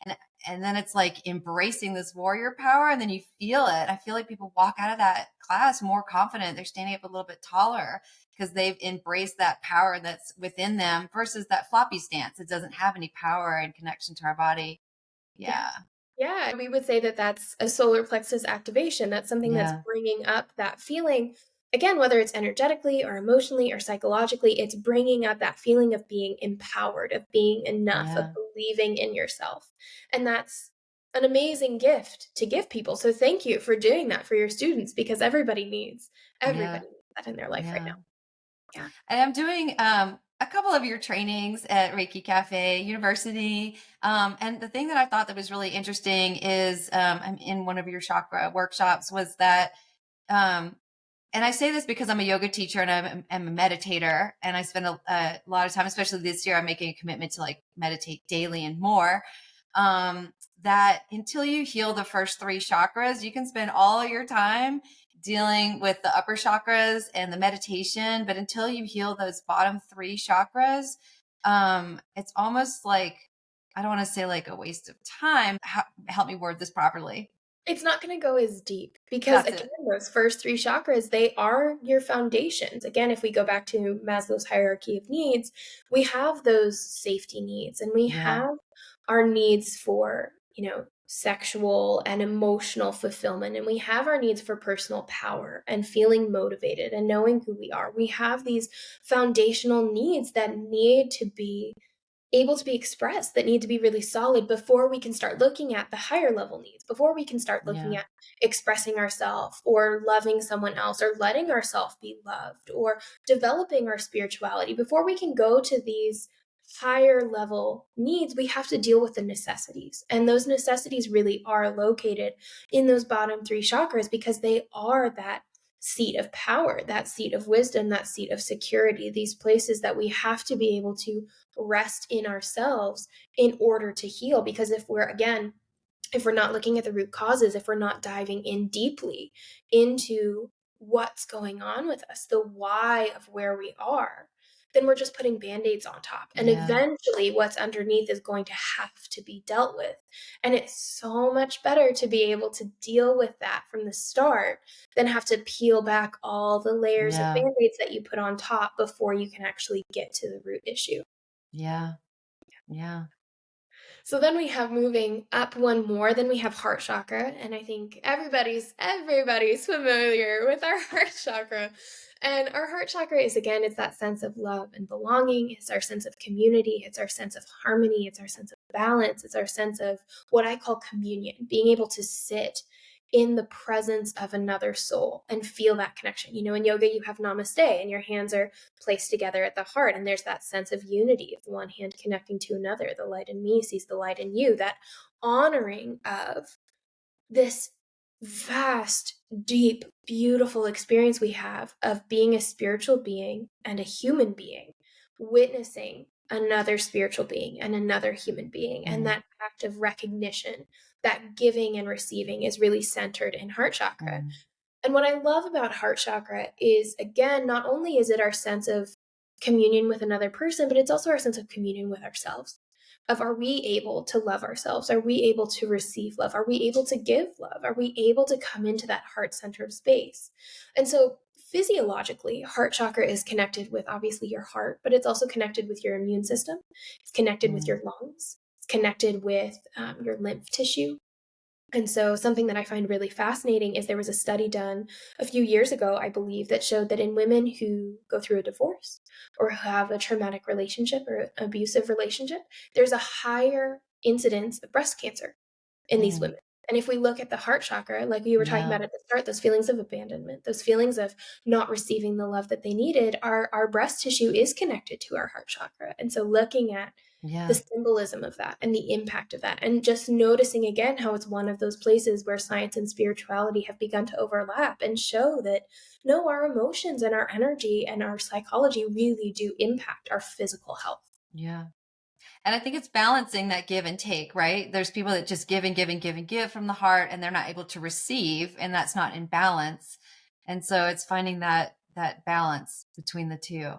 And, and then it's like embracing this warrior power. And then you feel it. I feel like people walk out of that class more confident. They're standing up a little bit taller because they've embraced that power that's within them versus that floppy stance. It doesn't have any power and connection to our body. Yeah. Yeah. Yeah, we would say that that's a solar plexus activation. That's something that's Yeah. bringing up that feeling. Again, whether it's energetically or emotionally or psychologically, it's bringing up that feeling of being empowered, of being enough, of Yeah. believing in yourself. And that's an amazing gift to give people. So thank you for doing that for your students, because Yeah. everybody needs that in their life right Yeah. now. Yeah. And I'm doing a couple of your trainings at Reiki Cafe University. And the thing that I thought that was really interesting is I'm in one of your chakra workshops was that um, and I say this because I'm a yoga teacher and I'm a meditator, and I spend a lot of time, especially this year, I'm making a commitment to like meditate daily and more. That until you heal the first 3 chakras, you can spend all your time dealing with the upper chakras and the meditation. But until you heal those bottom 3 chakras, it's almost like, I don't want to say like a waste of time. Help me word this properly. It's not going to go as deep because, That's again, it. those first 3 chakras, they are your foundations. Again, if we go back to Maslow's hierarchy of needs, we have those safety needs, and we Yeah. have our needs for, sexual and emotional fulfillment, and we have our needs for personal power and feeling motivated and knowing who we are. We have these foundational needs that need to be able to be expressed, that need to be really solid before we can start looking at the higher level needs, before we can start looking Yeah. at expressing ourselves or loving someone else or letting ourselves be loved or developing our spirituality. Before we can go to these higher level needs, we have to deal with the necessities. And those necessities really are located in those bottom 3 chakras because they are that seat of power, that seat of wisdom, that seat of security, these places that we have to be able to rest in ourselves in order to heal. Because if we're not looking at the root causes, if we're not diving in deeply into what's going on with us, the why of where we are, then we're just putting band-aids on top. And Yeah. eventually what's underneath is going to have to be dealt with. And it's so much better to be able to deal with that from the start than have to peel back all the layers of Yeah. band-aids that you put on top before you can actually get to the root issue. Yeah. Yeah. So then we have, moving up one more, then we have heart chakra. And I think everybody's familiar with our heart chakra. And our heart chakra is, again, it's that sense of love and belonging. It's our sense of community. It's our sense of harmony. It's our sense of balance. It's our sense of what I call communion, being able to sit in the presence of another soul and feel that connection. In yoga, you have namaste and your hands are placed together at the heart. And there's that sense of unity of one hand connecting to another. The light in me sees the light in you, that honoring of this vast, deep, beautiful experience we have of being a spiritual being and a human being, witnessing another spiritual being and another human being. And that act of recognition, that giving and receiving, is really centered in heart chakra. And what I love about heart chakra is, again, not only is it our sense of communion with another person, but it's also our sense of communion with ourselves. Of, are we able to love ourselves? Are we able to receive love? Are we able to give love? Are we able to come into that heart-centered space? And so physiologically, heart chakra is connected with, obviously, your heart, but it's also connected with your immune system. It's connected with your lungs. It's connected with your lymph tissue. And so something that I find really fascinating is there was a study done a few years ago, I believe, that showed that in women who go through a divorce or have a traumatic relationship or an abusive relationship, there's a higher incidence of breast cancer in these women. And if we look at the heart chakra, like we were talking about at the start, those feelings of abandonment, those feelings of not receiving the love that they needed, our breast tissue is connected to our heart chakra. And so looking at the symbolism of that and the impact of that, and just noticing again how it's one of those places where science and spirituality have begun to overlap and show that no, our emotions and our energy and our psychology really do impact our physical health. Yeah. And I think it's balancing that give and take, right? There's people that just give and give and give and give from the heart, and they're not able to receive, and that's not in balance. And so it's finding that balance between the two.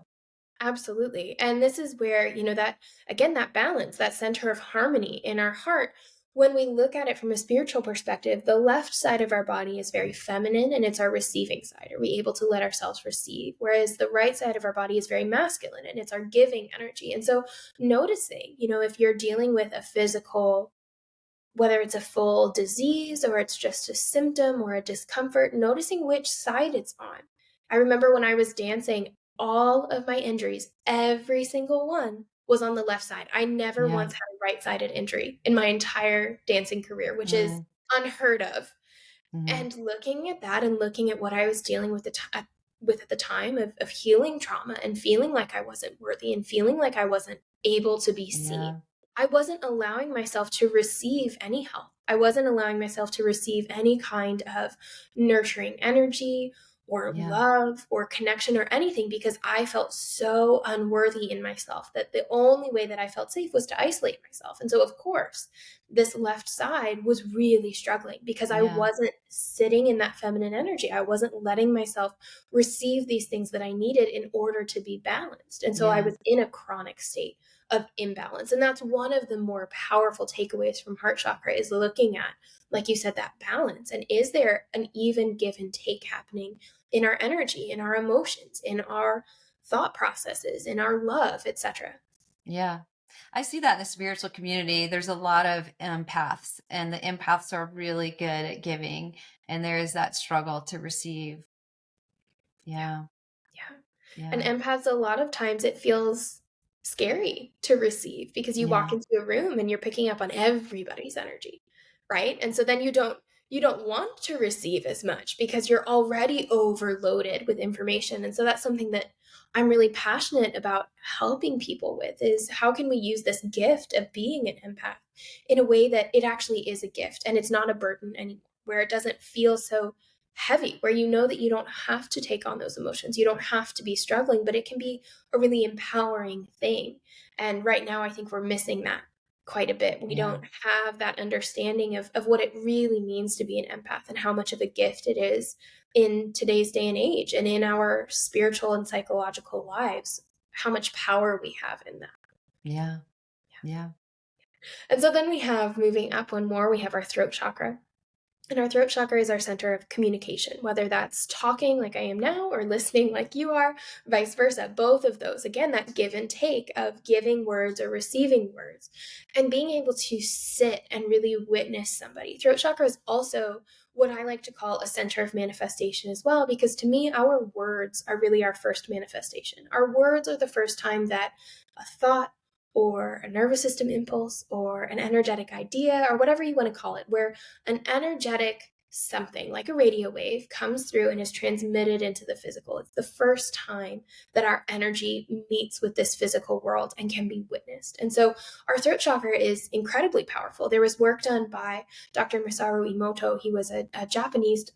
Absolutely. And this is where, that, again, that balance, that center of harmony in our heart, when we look at it from a spiritual perspective, the left side of our body is very feminine and it's our receiving side. Are we able to let ourselves receive? Whereas the right side of our body is very masculine and it's our giving energy. And so noticing, if you're dealing with a physical, whether it's a full disease or it's just a symptom or a discomfort, noticing which side it's on. I remember when I was dancing, all of my injuries, every single one, was on the left side. I never once had a right-sided injury in my entire dancing career, which is unheard of. And looking at that and looking at what I was dealing with at the time of healing trauma and feeling like I wasn't worthy and feeling like I wasn't able to be seen, I wasn't allowing myself to receive any help. I wasn't allowing myself to receive any kind of nurturing energy or Yeah. love or connection or anything, because I felt so unworthy in myself that the only way that I felt safe was to isolate myself. And so, of course, this left side was really struggling because I Yeah. wasn't sitting in that feminine energy. I wasn't letting myself receive these things that I needed in order to be balanced. And so I Yeah. was in a chronic state of imbalance. And that's one of the more powerful takeaways from heart chakra, is looking at, like you said, that balance. And is there an even give and take happening in our energy, in our emotions, in our thought processes, in our love, etc.? Yeah. I see that in the spiritual community. There's a lot of empaths, and the empaths are really good at giving, and there is that struggle to receive. Yeah. Yeah. And Yeah. empaths, a lot of times it feels scary to receive because you walk Yeah. into a room and you're picking up on everybody's energy, right? And so then you don't want to receive as much because you're already overloaded with information. And so that's something that I'm really passionate about helping people with, is how can we use this gift of being an empath in a way that it actually is a gift and it's not a burden anymore, where it doesn't feel so heavy, where you know that you don't have to take on those emotions. You don't have to be struggling, but it can be a really empowering thing. And right now, I think we're missing that quite a bit. We Yeah. don't have that understanding of what it really means to be an empath and how much of a gift it is in today's day and age, and in our spiritual and psychological lives, how much power we have in that. Yeah. Yeah. And so then we have, moving up one more, we have our throat chakra. And our throat chakra is our center of communication, whether that's talking like I am now or listening like you are, vice versa. Both of those, again, that give and take of giving words or receiving words, and being able to sit and really witness somebody. Throat chakra is also what I like to call a center of manifestation as well, because to me, our words are really our first manifestation. Our words are the first time that a thought or a nervous system impulse or an energetic idea, or whatever you want to call it, where an energetic something like a radio wave comes through and is transmitted into the physical. It's the first time that our energy meets with this physical world and can be witnessed. And so our throat chakra is incredibly powerful. There was work done by Dr. Masaru Emoto. He was a Japanese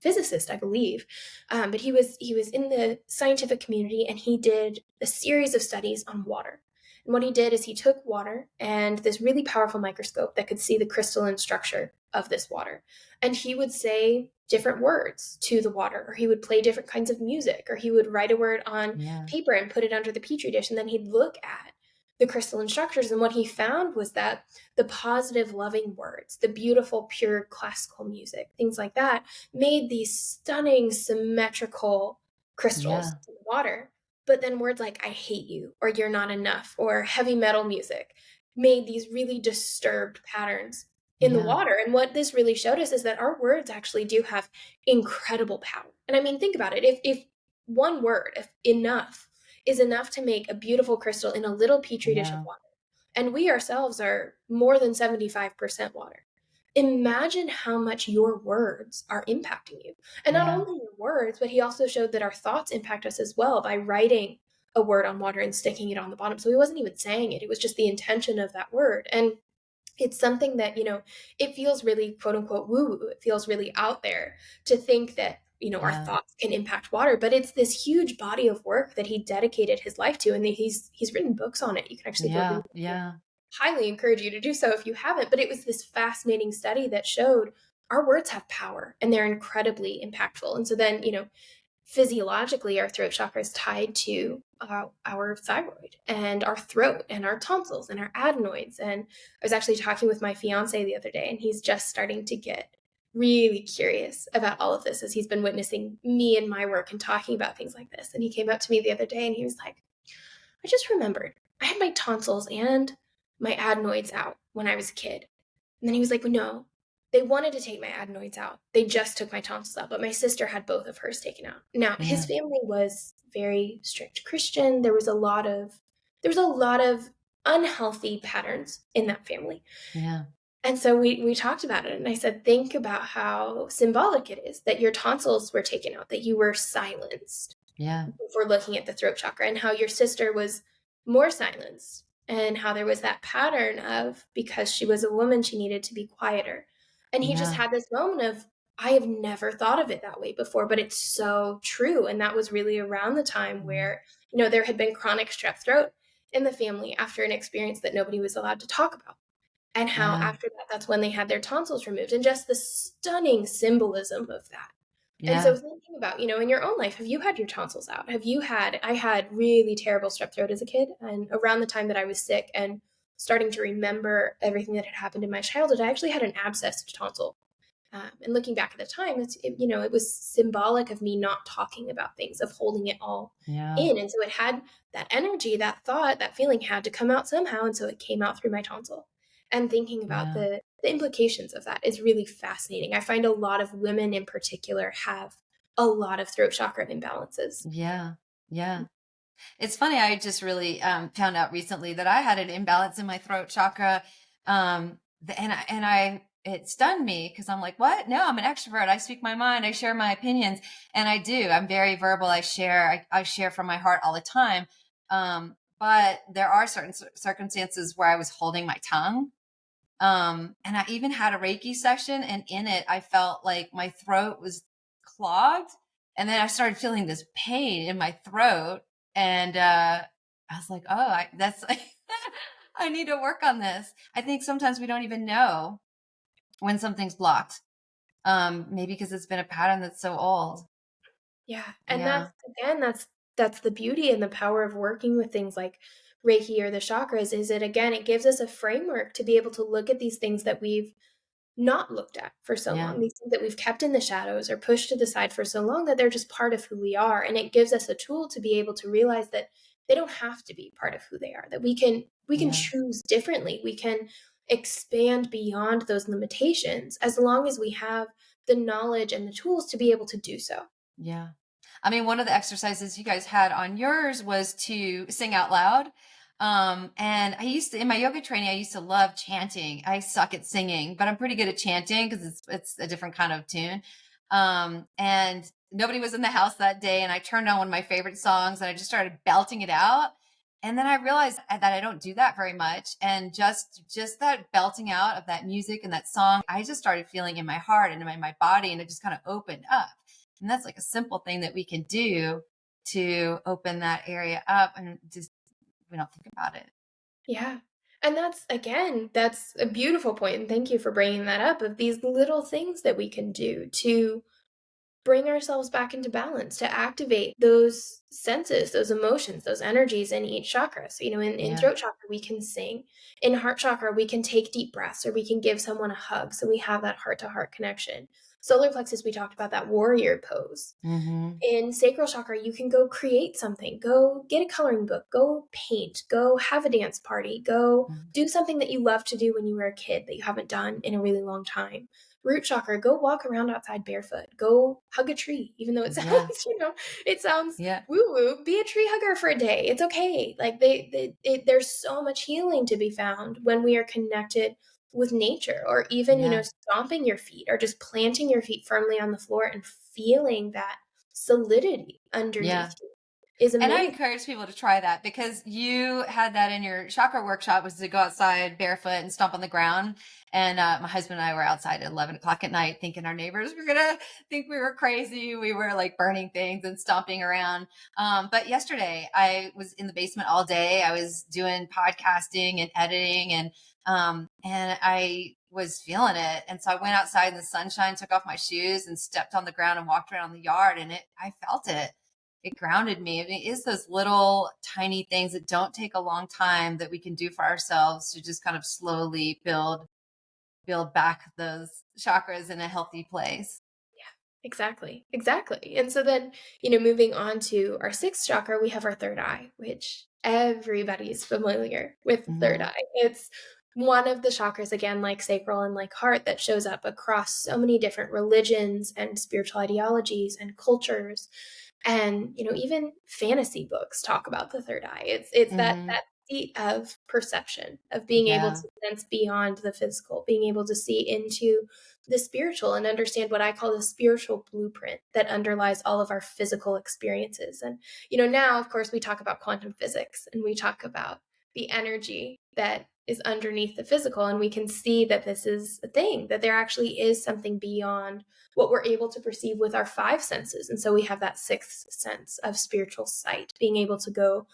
physicist, I believe, but he was in the scientific community, and he did a series of studies on water. And what he did is he took water and this really powerful microscope that could see the crystalline structure of this water. And he would say different words to the water, or he would play different kinds of music, or he would write a word on Yeah. paper and put it under the petri dish. And then he'd look at the crystalline structures. And what he found was that the positive, loving words, the beautiful, pure classical music, things like that, made these stunning, symmetrical crystals Yeah. in the water. But then words like I hate you, or you're not enough, or heavy metal music made these really disturbed patterns in the Yeah. water. And what this really showed us is that our words actually do have incredible power. And I mean, think about it. If one word, if enough, is enough to make a beautiful crystal in a little petri dish of Yeah. water, and we ourselves are more than 75% water, imagine how much your words are impacting you. And not Yeah. only your words, but he also showed that our thoughts impact us as well by writing a word on water and sticking it on the bottom. So he wasn't even saying it, it was just the intention of that word. And it's something that, it feels really quote unquote woo woo. It feels really out there to think that, our Yeah. thoughts can impact water, but it's this huge body of work that he dedicated his life to. And he's written books on it. You can actually go read Yeah. it. Yeah. Highly encourage you to do so if you haven't. But it was this fascinating study that showed our words have power and they're incredibly impactful. And so then, physiologically, our throat chakra is tied to our thyroid and our throat and our tonsils and our adenoids. And I was actually talking with my fiance the other day, and he's just starting to get really curious about all of this as he's been witnessing me and my work and talking about things like this. And he came up to me the other day and he was like, I just remembered I had my tonsils and my adenoids out when I was a kid. And then he was like, well, no, they wanted to take my adenoids out. They just took my tonsils out, but my sister had both of hers taken out. Now, his Yeah. family was very strict Christian. There was a lot of unhealthy patterns in that family. Yeah. And so we talked about it, and I said, think about how symbolic it is that your tonsils were taken out, that you were silenced. Yeah. If we're looking at the throat chakra, and how your sister was more silenced, and how there was that pattern of, because she was a woman, she needed to be quieter. And he just Yeah. had this moment of, I have never thought of it that way before, but it's so true. And that was really around the time Mm. where, there had been chronic strep throat in the family after an experience that nobody was allowed to talk about. And how Yeah. after that, that's when they had their tonsils removed, and just the stunning symbolism of that. And so Yeah. thinking about, in your own life, have you had your tonsils out? I had really terrible strep throat as a kid. And around the time that I was sick and starting to remember everything that had happened in my childhood, I actually had an abscessed tonsil. And looking back at the time, it was symbolic of me not talking about things, of holding it all Yeah. in. And so it had that energy, that thought, that feeling had to come out somehow. And so it came out through my tonsil. And thinking about Yeah. the implications of that is really fascinating. I find a lot of women in particular have a lot of throat chakra imbalances. Yeah. Yeah. It's funny. I just really found out recently that I had an imbalance in my throat chakra. It stunned me because I'm like, what? No, I'm an extrovert. I speak my mind. I share my opinions, and I do. I'm very verbal. I share from my heart all the time. But there are certain circumstances where I was holding my tongue. And I even had a Reiki session, and in it, I felt like my throat was clogged. And then I started feeling this pain in my throat. And I was like, oh, that's like, I need to work on this. I think sometimes we don't even know when something's blocked. Maybe because it's been a pattern that's so old. Yeah, and Yeah. that's the beauty and the power of working with things like Reiki or the chakras, is it, again, it gives us a framework to be able to look at these things that we've not looked at for so Yeah. long, these things that we've kept in the shadows or pushed to the side for so long, that they're just part of who we are. And it gives us a tool to be able to realize that they don't have to be part of who they are, that we can Yeah. choose differently. We can expand beyond those limitations as long as we have the knowledge and the tools to be able to do so. Yeah. I mean, one of the exercises you guys had on yours was to sing out loud. And in my yoga training, I used to love chanting. I suck at singing, but I'm pretty good at chanting because it's a different kind of tune. And nobody was in the house that day. And I turned on one of my favorite songs and I just started belting it out. And then I realized that I don't do that very much. And just that belting out of that music and that song, I just started feeling in my heart and in my body, and it just kind of opened up. And that's like a simple thing that we can do to open that area up, and just we don't think about it. Yeah. And that's a beautiful point. And thank you for bringing that up, of these little things that we can do to bring ourselves back into balance, to activate those senses, those emotions, those energies in each chakra. So, in Yeah. throat chakra, we can sing. In heart chakra, we can take deep breaths, or we can give someone a hug. So we have that heart to heart connection. Solar plexus, we talked about that warrior pose. Mm-hmm. In sacral chakra, you can go create something, go get a coloring book, go paint, go have a dance party, go do something that you loved to do when you were a kid that you haven't done in a really long time. Root chakra, go walk around outside barefoot, go hug a tree, even though it Yeah. sounds, it sounds Yeah. woo woo. Be a tree hugger for a day. It's okay. Like there's so much healing to be found when we are connected with nature, or even, Yeah. stomping your feet, or just planting your feet firmly on the floor and feeling that solidity Yeah. underneath you is And I amazing. encourage people to try that, because you had that in your chakra workshop, was to go outside barefoot and stomp on the ground. And my husband and I were outside at 11 o'clock at night thinking our neighbors were going to think we were crazy. We were like burning things and stomping around. But yesterday I was in the basement all day. I was doing podcasting and editing, and I was feeling it. And so I went outside in the sunshine, took off my shoes and stepped on the ground and walked around the yard, and I felt it. It grounded me. I mean, it's those little tiny things that don't take a long time that we can do for ourselves to just kind of slowly build back those chakras in a healthy place. Exactly. Exactly. And so then, moving on to our sixth chakra, we have our third eye, which everybody's familiar with the third Hmm. eye. It's one of the chakras, again, like sacral and like heart, that shows up across so many different religions and spiritual ideologies and cultures. And, even fantasy books talk about the third eye. It's that Hmm. seat of perception, of being able Yeah. to sense beyond the physical, being able to see into the spiritual and understand what I call the spiritual blueprint that underlies all of our physical experiences. And, now, of course, we talk about quantum physics, and we talk about the energy that is underneath the physical, and we can see that this is a thing, that there actually is something beyond what we're able to perceive with our five senses. And so we have that sixth sense of spiritual sight, being able to go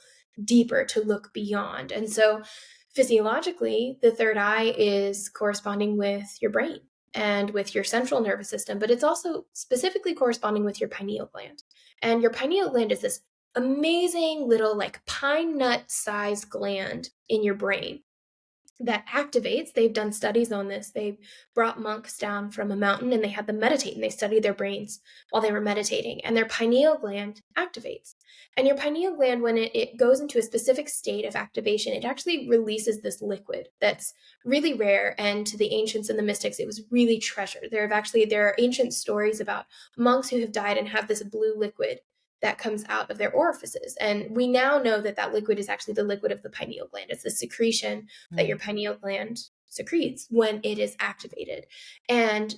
deeper, to look beyond. And so physiologically, the third eye is corresponding with your brain and with your central nervous system, but it's also specifically corresponding with your pineal gland. And your pineal gland is this amazing little like pine nut sized gland in your brain that activates. They've done studies on this. They brought monks down from a mountain and they had them meditate, and they studied their brains while they were meditating, and their pineal gland activates. And your pineal gland, when it goes into a specific state of activation, it actually releases this liquid that's really rare. And to the ancients and the mystics, it was really treasured. There are ancient stories about monks who have died and have this blue liquid that comes out of their orifices. And we now know that that liquid is actually the liquid of the pineal gland. It's the secretion that your pineal gland secretes when it is activated. And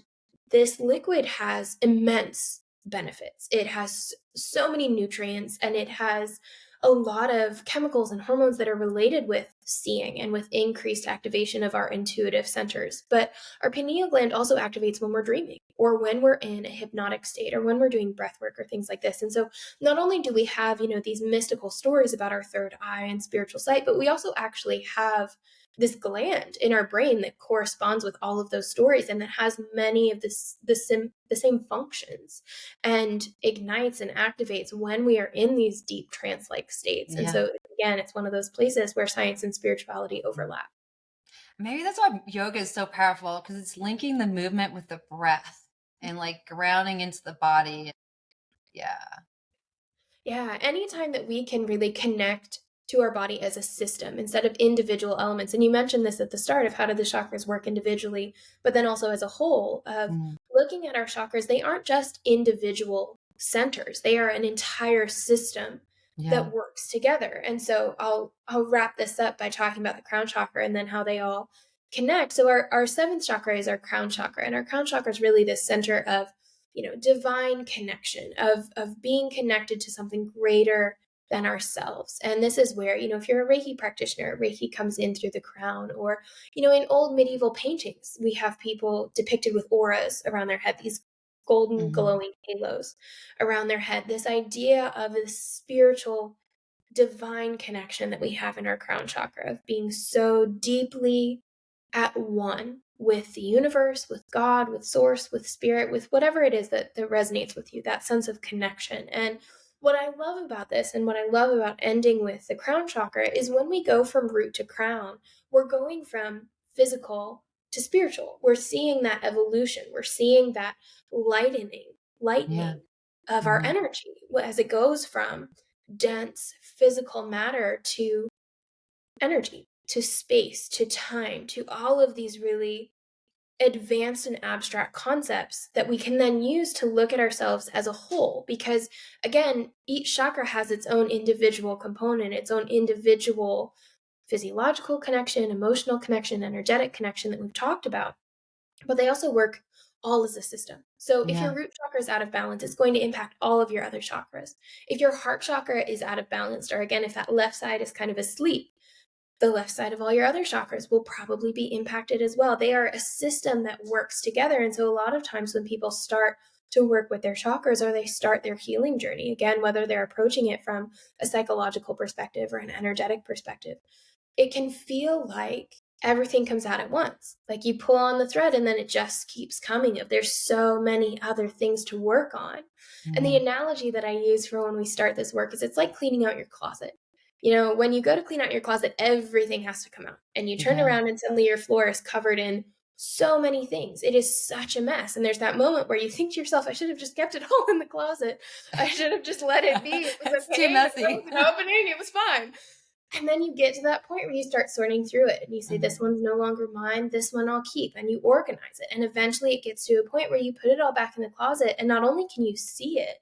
this liquid has immense benefits. It has so many nutrients, and it has a lot of chemicals and hormones that are related with seeing and with increased activation of our intuitive centers. But our pineal gland also activates when we're dreaming, or when we're in a hypnotic state, or when we're doing breath work or things like this. And so not only do we have, these mystical stories about our third eye and spiritual sight, but we also actually have this gland in our brain that corresponds with all of those stories, and that has many of the same functions, and ignites and activates when we are in these deep trance-like states. And so again, it's one of those places where science and spirituality overlap. Maybe that's why yoga is so powerful, because it's linking the movement with the breath and like grounding into the body. Yeah. Yeah, anytime that we can really connect to our body as a system instead of individual elements. And you mentioned this at the start of how do the chakras work individually, but then also as a whole of looking at our chakras, they aren't just individual centers. They are an entire system that works together. And so I'll wrap this up by talking about the crown chakra and then how they all connect. So our seventh chakra is our crown chakra, and our crown chakra is really the center of divine connection, of being connected to something greater than ourselves. And this is where, if you're a Reiki practitioner, Reiki comes in through the crown. Or, in old medieval paintings, we have people depicted with auras around their head, these golden glowing halos around their head. This idea of this spiritual divine connection that we have in our crown chakra, of being so deeply at one with the universe, with God, with source, with spirit, with whatever it is that resonates with you, that sense of connection. And what I love about this, and what I love about ending with the crown chakra, is when we go from root to crown, we're going from physical to spiritual. We're seeing that evolution. We're seeing that lightening of our energy as it goes from dense physical matter to energy, to space, to time, to all of these really advanced and abstract concepts that we can then use to look at ourselves as a whole. Because again, each chakra has its own individual component, its own individual physiological connection, emotional connection, energetic connection that we've talked about, but they also work all as a system. So if your root chakra is out of balance, it's going to impact all of your other chakras. If your heart chakra is out of balance, or again, if that left side is kind of asleep, the left side of all your other chakras will probably be impacted as well. They are a system that works together. And so a lot of times when people start to work with their chakras, or they start their healing journey, again, whether they're approaching it from a psychological perspective or an energetic perspective, it can feel like everything comes out at once. Like you pull on the thread and then it just keeps coming. There's so many other things to work on. And the analogy that I use for when we start this work is it's like cleaning out your closet. When you go to clean out your closet, everything has to come out. And you turn around and suddenly your floor is covered in so many things. It is such a mess. And there's that moment where you think to yourself, I should have just kept it all in the closet. I should have just let it be. It was okay. Too messy. It was an opening. It was fine. And then you get to that point where you start sorting through it, and you say, this one's no longer mine, this one I'll keep, and you organize it. And eventually it gets to a point where you put it all back in the closet, and not only can you see it,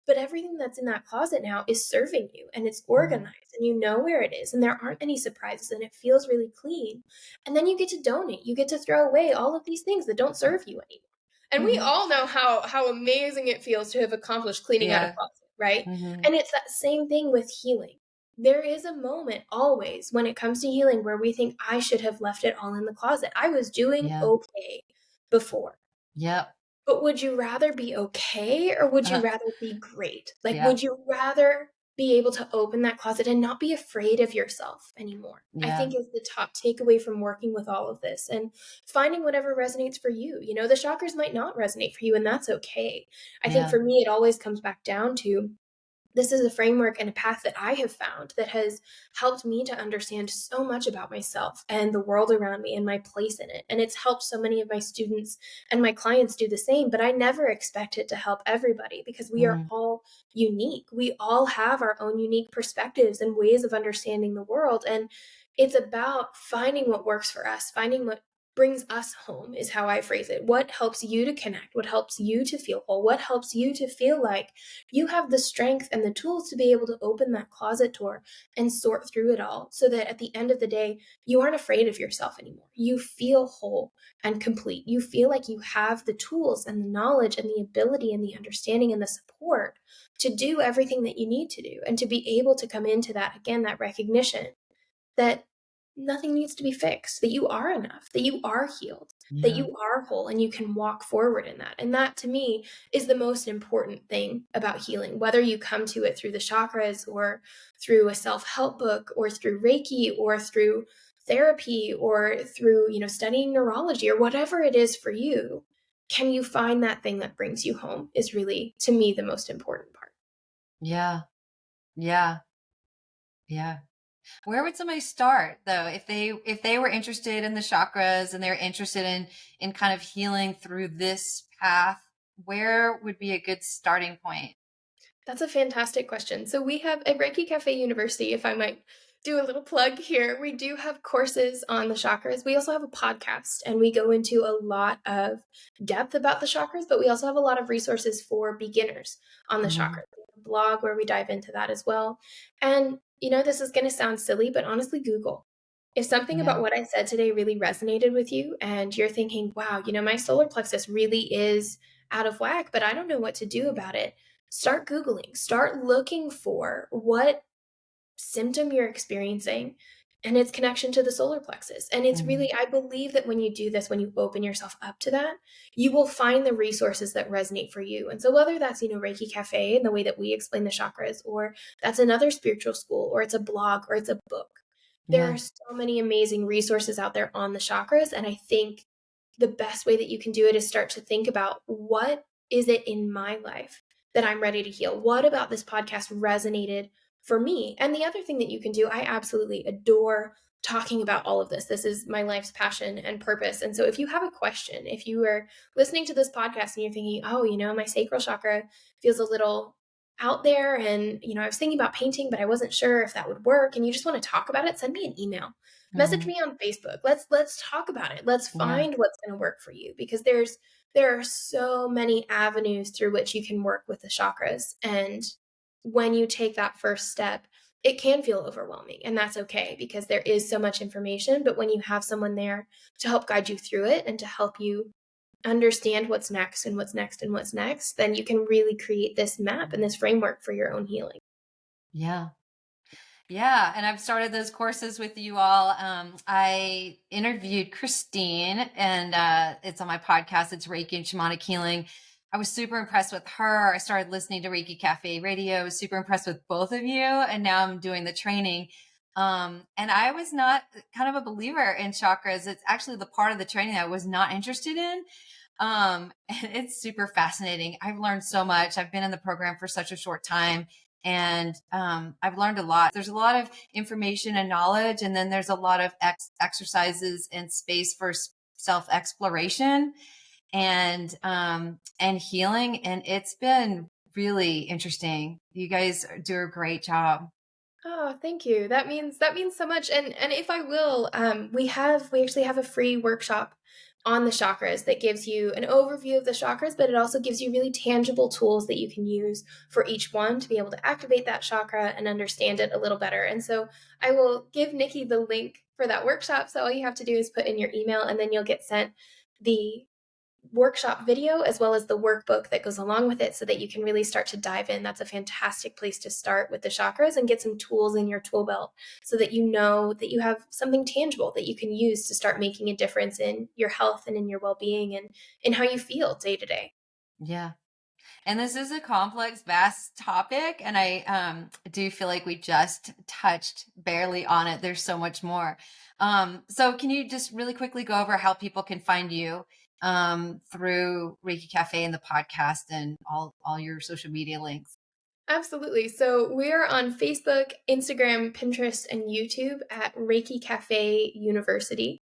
but everything that's in that closet now is serving you, and it's organized, and you know where it is, and there aren't any surprises, and it feels really clean. And then you get to donate. You get to throw away all of these things that don't serve you anymore. And we all know how amazing it feels to have accomplished cleaning out a closet, right? And it's that same thing with healing. there is a moment always when it comes to healing where we think I should have left it all in the closet. I was doing Yeah. okay before. Yep. But would you rather be okay or would you Uh, rather be great? Like, yeah. would you rather be able to open that closet and not be afraid of yourself anymore? I Yeah. think is the top takeaway from working with all of this and finding whatever resonates for you. You know, the chakras might not resonate for you, and that's okay. I think Yeah. for me, it always comes back down to this is a framework and a path that I have found that has helped me to understand so much about myself and the world around me and my place in it. And it's helped so many of my students and my clients do the same, but I never expect it to help everybody because we are Mm. all unique. We all have our own unique perspectives and ways of understanding the world. And it's about finding what works for us, finding what brings us home is how I phrase it. What helps you to connect? What helps you to feel whole? What helps you to feel like you have the strength and the tools to be able to open that closet door and sort through it all so that at the end of the day, you aren't afraid of yourself anymore. You feel whole and complete. You feel like you have the tools and the knowledge and the ability and the understanding and the support to do everything that you need to do and to be able to come into that, again, that recognition that nothing needs to be fixed, that you are enough, that you are healed, that Yeah. you are whole, and you can walk forward in that. And that to me is the most important thing about healing, whether you come to it through the chakras or through a self help book or through Reiki or through therapy or through, studying neurology or whatever it is for you. Can you find that thing that brings you home is really, to me, the most important part. Yeah. Yeah. Yeah. Where would somebody start though if they were interested in the chakras and they're interested in kind of healing through this path? Where would be a good starting point? That's a fantastic question. So we have at Reiki Cafe University, if I might do a little plug here, we do have courses on the chakras. We also have a podcast and we go into a lot of depth about the chakras, but we also have a lot of resources for beginners on the Mhm. chakras. We have a blog where we dive into that as well. And this is going to sound silly, but honestly, Google. If something Yeah. about what I said today really resonated with you and you're thinking, wow, my solar plexus really is out of whack, but I don't know what to do about it, start Googling, start looking for what symptom you're experiencing and its connection to the solar plexus. And it's Mhm. really, I believe that when you do this, when you open yourself up to that, you will find the resources that resonate for you. And so whether that's, Reiki Cafe and the way that we explain the chakras, or that's another spiritual school, or it's a blog, or it's a book, there Yeah. are so many amazing resources out there on the chakras. And I think the best way that you can do it is start to think about what is it in my life that I'm ready to heal? What about this podcast resonated for me? And the other thing that you can do, I absolutely adore talking about all of this. This is my life's passion and purpose. And so if you have a question, if you are listening to this podcast and you're thinking, oh, my sacral chakra feels a little out there and I was thinking about painting but I wasn't sure if that would work and you just want to talk about it, send me an email, message Mhm. me on Facebook. Let's talk about it. Let's Yeah. find what's going to work for you because there are so many avenues through which you can work with the chakras. And when you take that first step, it can feel overwhelming. And that's okay because there is so much information. But when you have someone there to help guide you through it and to help you understand what's next and what's next and what's next, then you can really create this map and this framework for your own healing. Yeah. Yeah, and I've started those courses with you all. I interviewed Christine, and it's on my podcast. It's Reiki and Shamanic Healing. I was super impressed with her. I started listening to Reiki Cafe Radio. I was super impressed with both of you, and now I'm doing the training. And I was not kind of a believer in chakras. It's actually the part of the training that I was not interested in. And it's super fascinating. I've learned so much. I've been in the program for such a short time. And I've learned a lot. There's a lot of information and knowledge, and then there's a lot of exercises and space for self exploration and healing. And it's been really interesting. You guys do a great job. Oh, thank you. That means so much. And if I will, we actually have a free workshop on the chakras that gives you an overview of the chakras, but it also gives you really tangible tools that you can use for each one to be able to activate that chakra and understand it a little better. And so I will give Nikki the link for that workshop. So all you have to do is put in your email and then you'll get sent the workshop video as well as the workbook that goes along with it so that you can really start to dive in. That's a fantastic place to start with the chakras and get some tools in your tool belt so that you know that you have something tangible that you can use to start making a difference in your health and in your well-being and in how you feel day to day. Yeah. And this is a complex, vast topic. And I do feel like we just touched barely on it. There's so much more. So can you just really quickly go over how people can find you through Reiki Cafe and the podcast and all your social media links? Absolutely. So we're on Facebook, Instagram, Pinterest, and YouTube at Reiki Cafe University.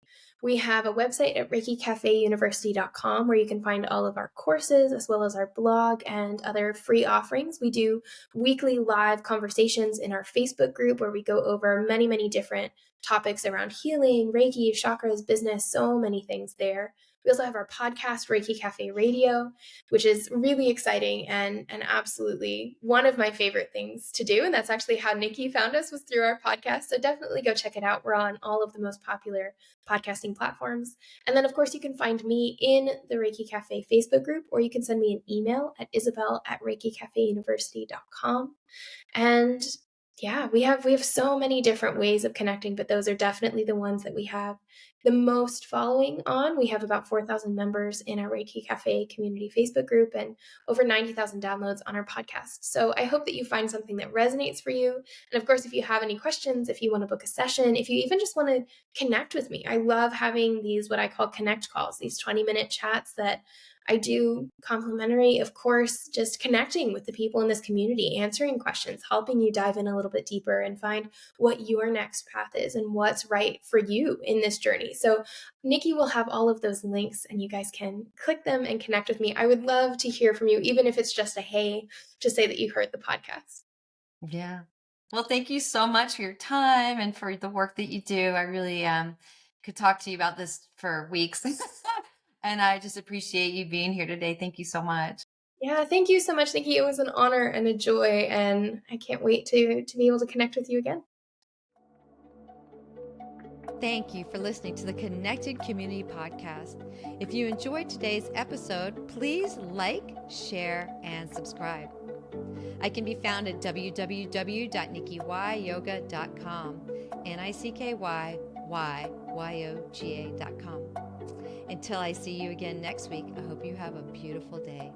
We have a website at ReikiCafeUniversity.com where you can find all of our courses as well as our blog and other free offerings. We do weekly live conversations in our Facebook group where we go over many, many different topics around healing, Reiki, chakras, business, so many things there. We also have our podcast, Reiki Cafe Radio, which is really exciting and absolutely one of my favorite things to do. And that's actually how Nikki found us, was through our podcast. So definitely go check it out. We're on all of the most popular podcasting platforms. And then, of course, you can find me in the Reiki Cafe Facebook group, or you can send me an email at isabel@reikicafeuniversity.com. And yeah, we have so many different ways of connecting, but those are definitely the ones that we have the most following on. We have about 4,000 members in our Reiki Cafe community Facebook group and over 90,000 downloads on our podcast. So I hope that you find something that resonates for you. And of course, if you have any questions, if you want to book a session, if you even just want to connect with me, I love having these, what I call connect calls, these 20-minute chats that I do complimentary, of course, just connecting with the people in this community, answering questions, helping you dive in a little bit deeper and find what your next path is and what's right for you in this journey. So Nikki will have all of those links and you guys can click them and connect with me. I would love to hear from you, even if it's just a hey, to say that you heard the podcast. Yeah. Well, thank you so much for your time and for the work that you do. I really could talk to you about this for weeks. And I just appreciate you being here today. Thank you so much. Yeah, thank you so much, Nikki. It was an honor and a joy, and I can't wait to be able to connect with you again. Thank you for listening to the Connected Community Podcast. If you enjoyed today's episode, please like, share, and subscribe. I can be found at www.nikkiyyoga.com, NICKYYYOGA.com. Until I see you again next week, I hope you have a beautiful day.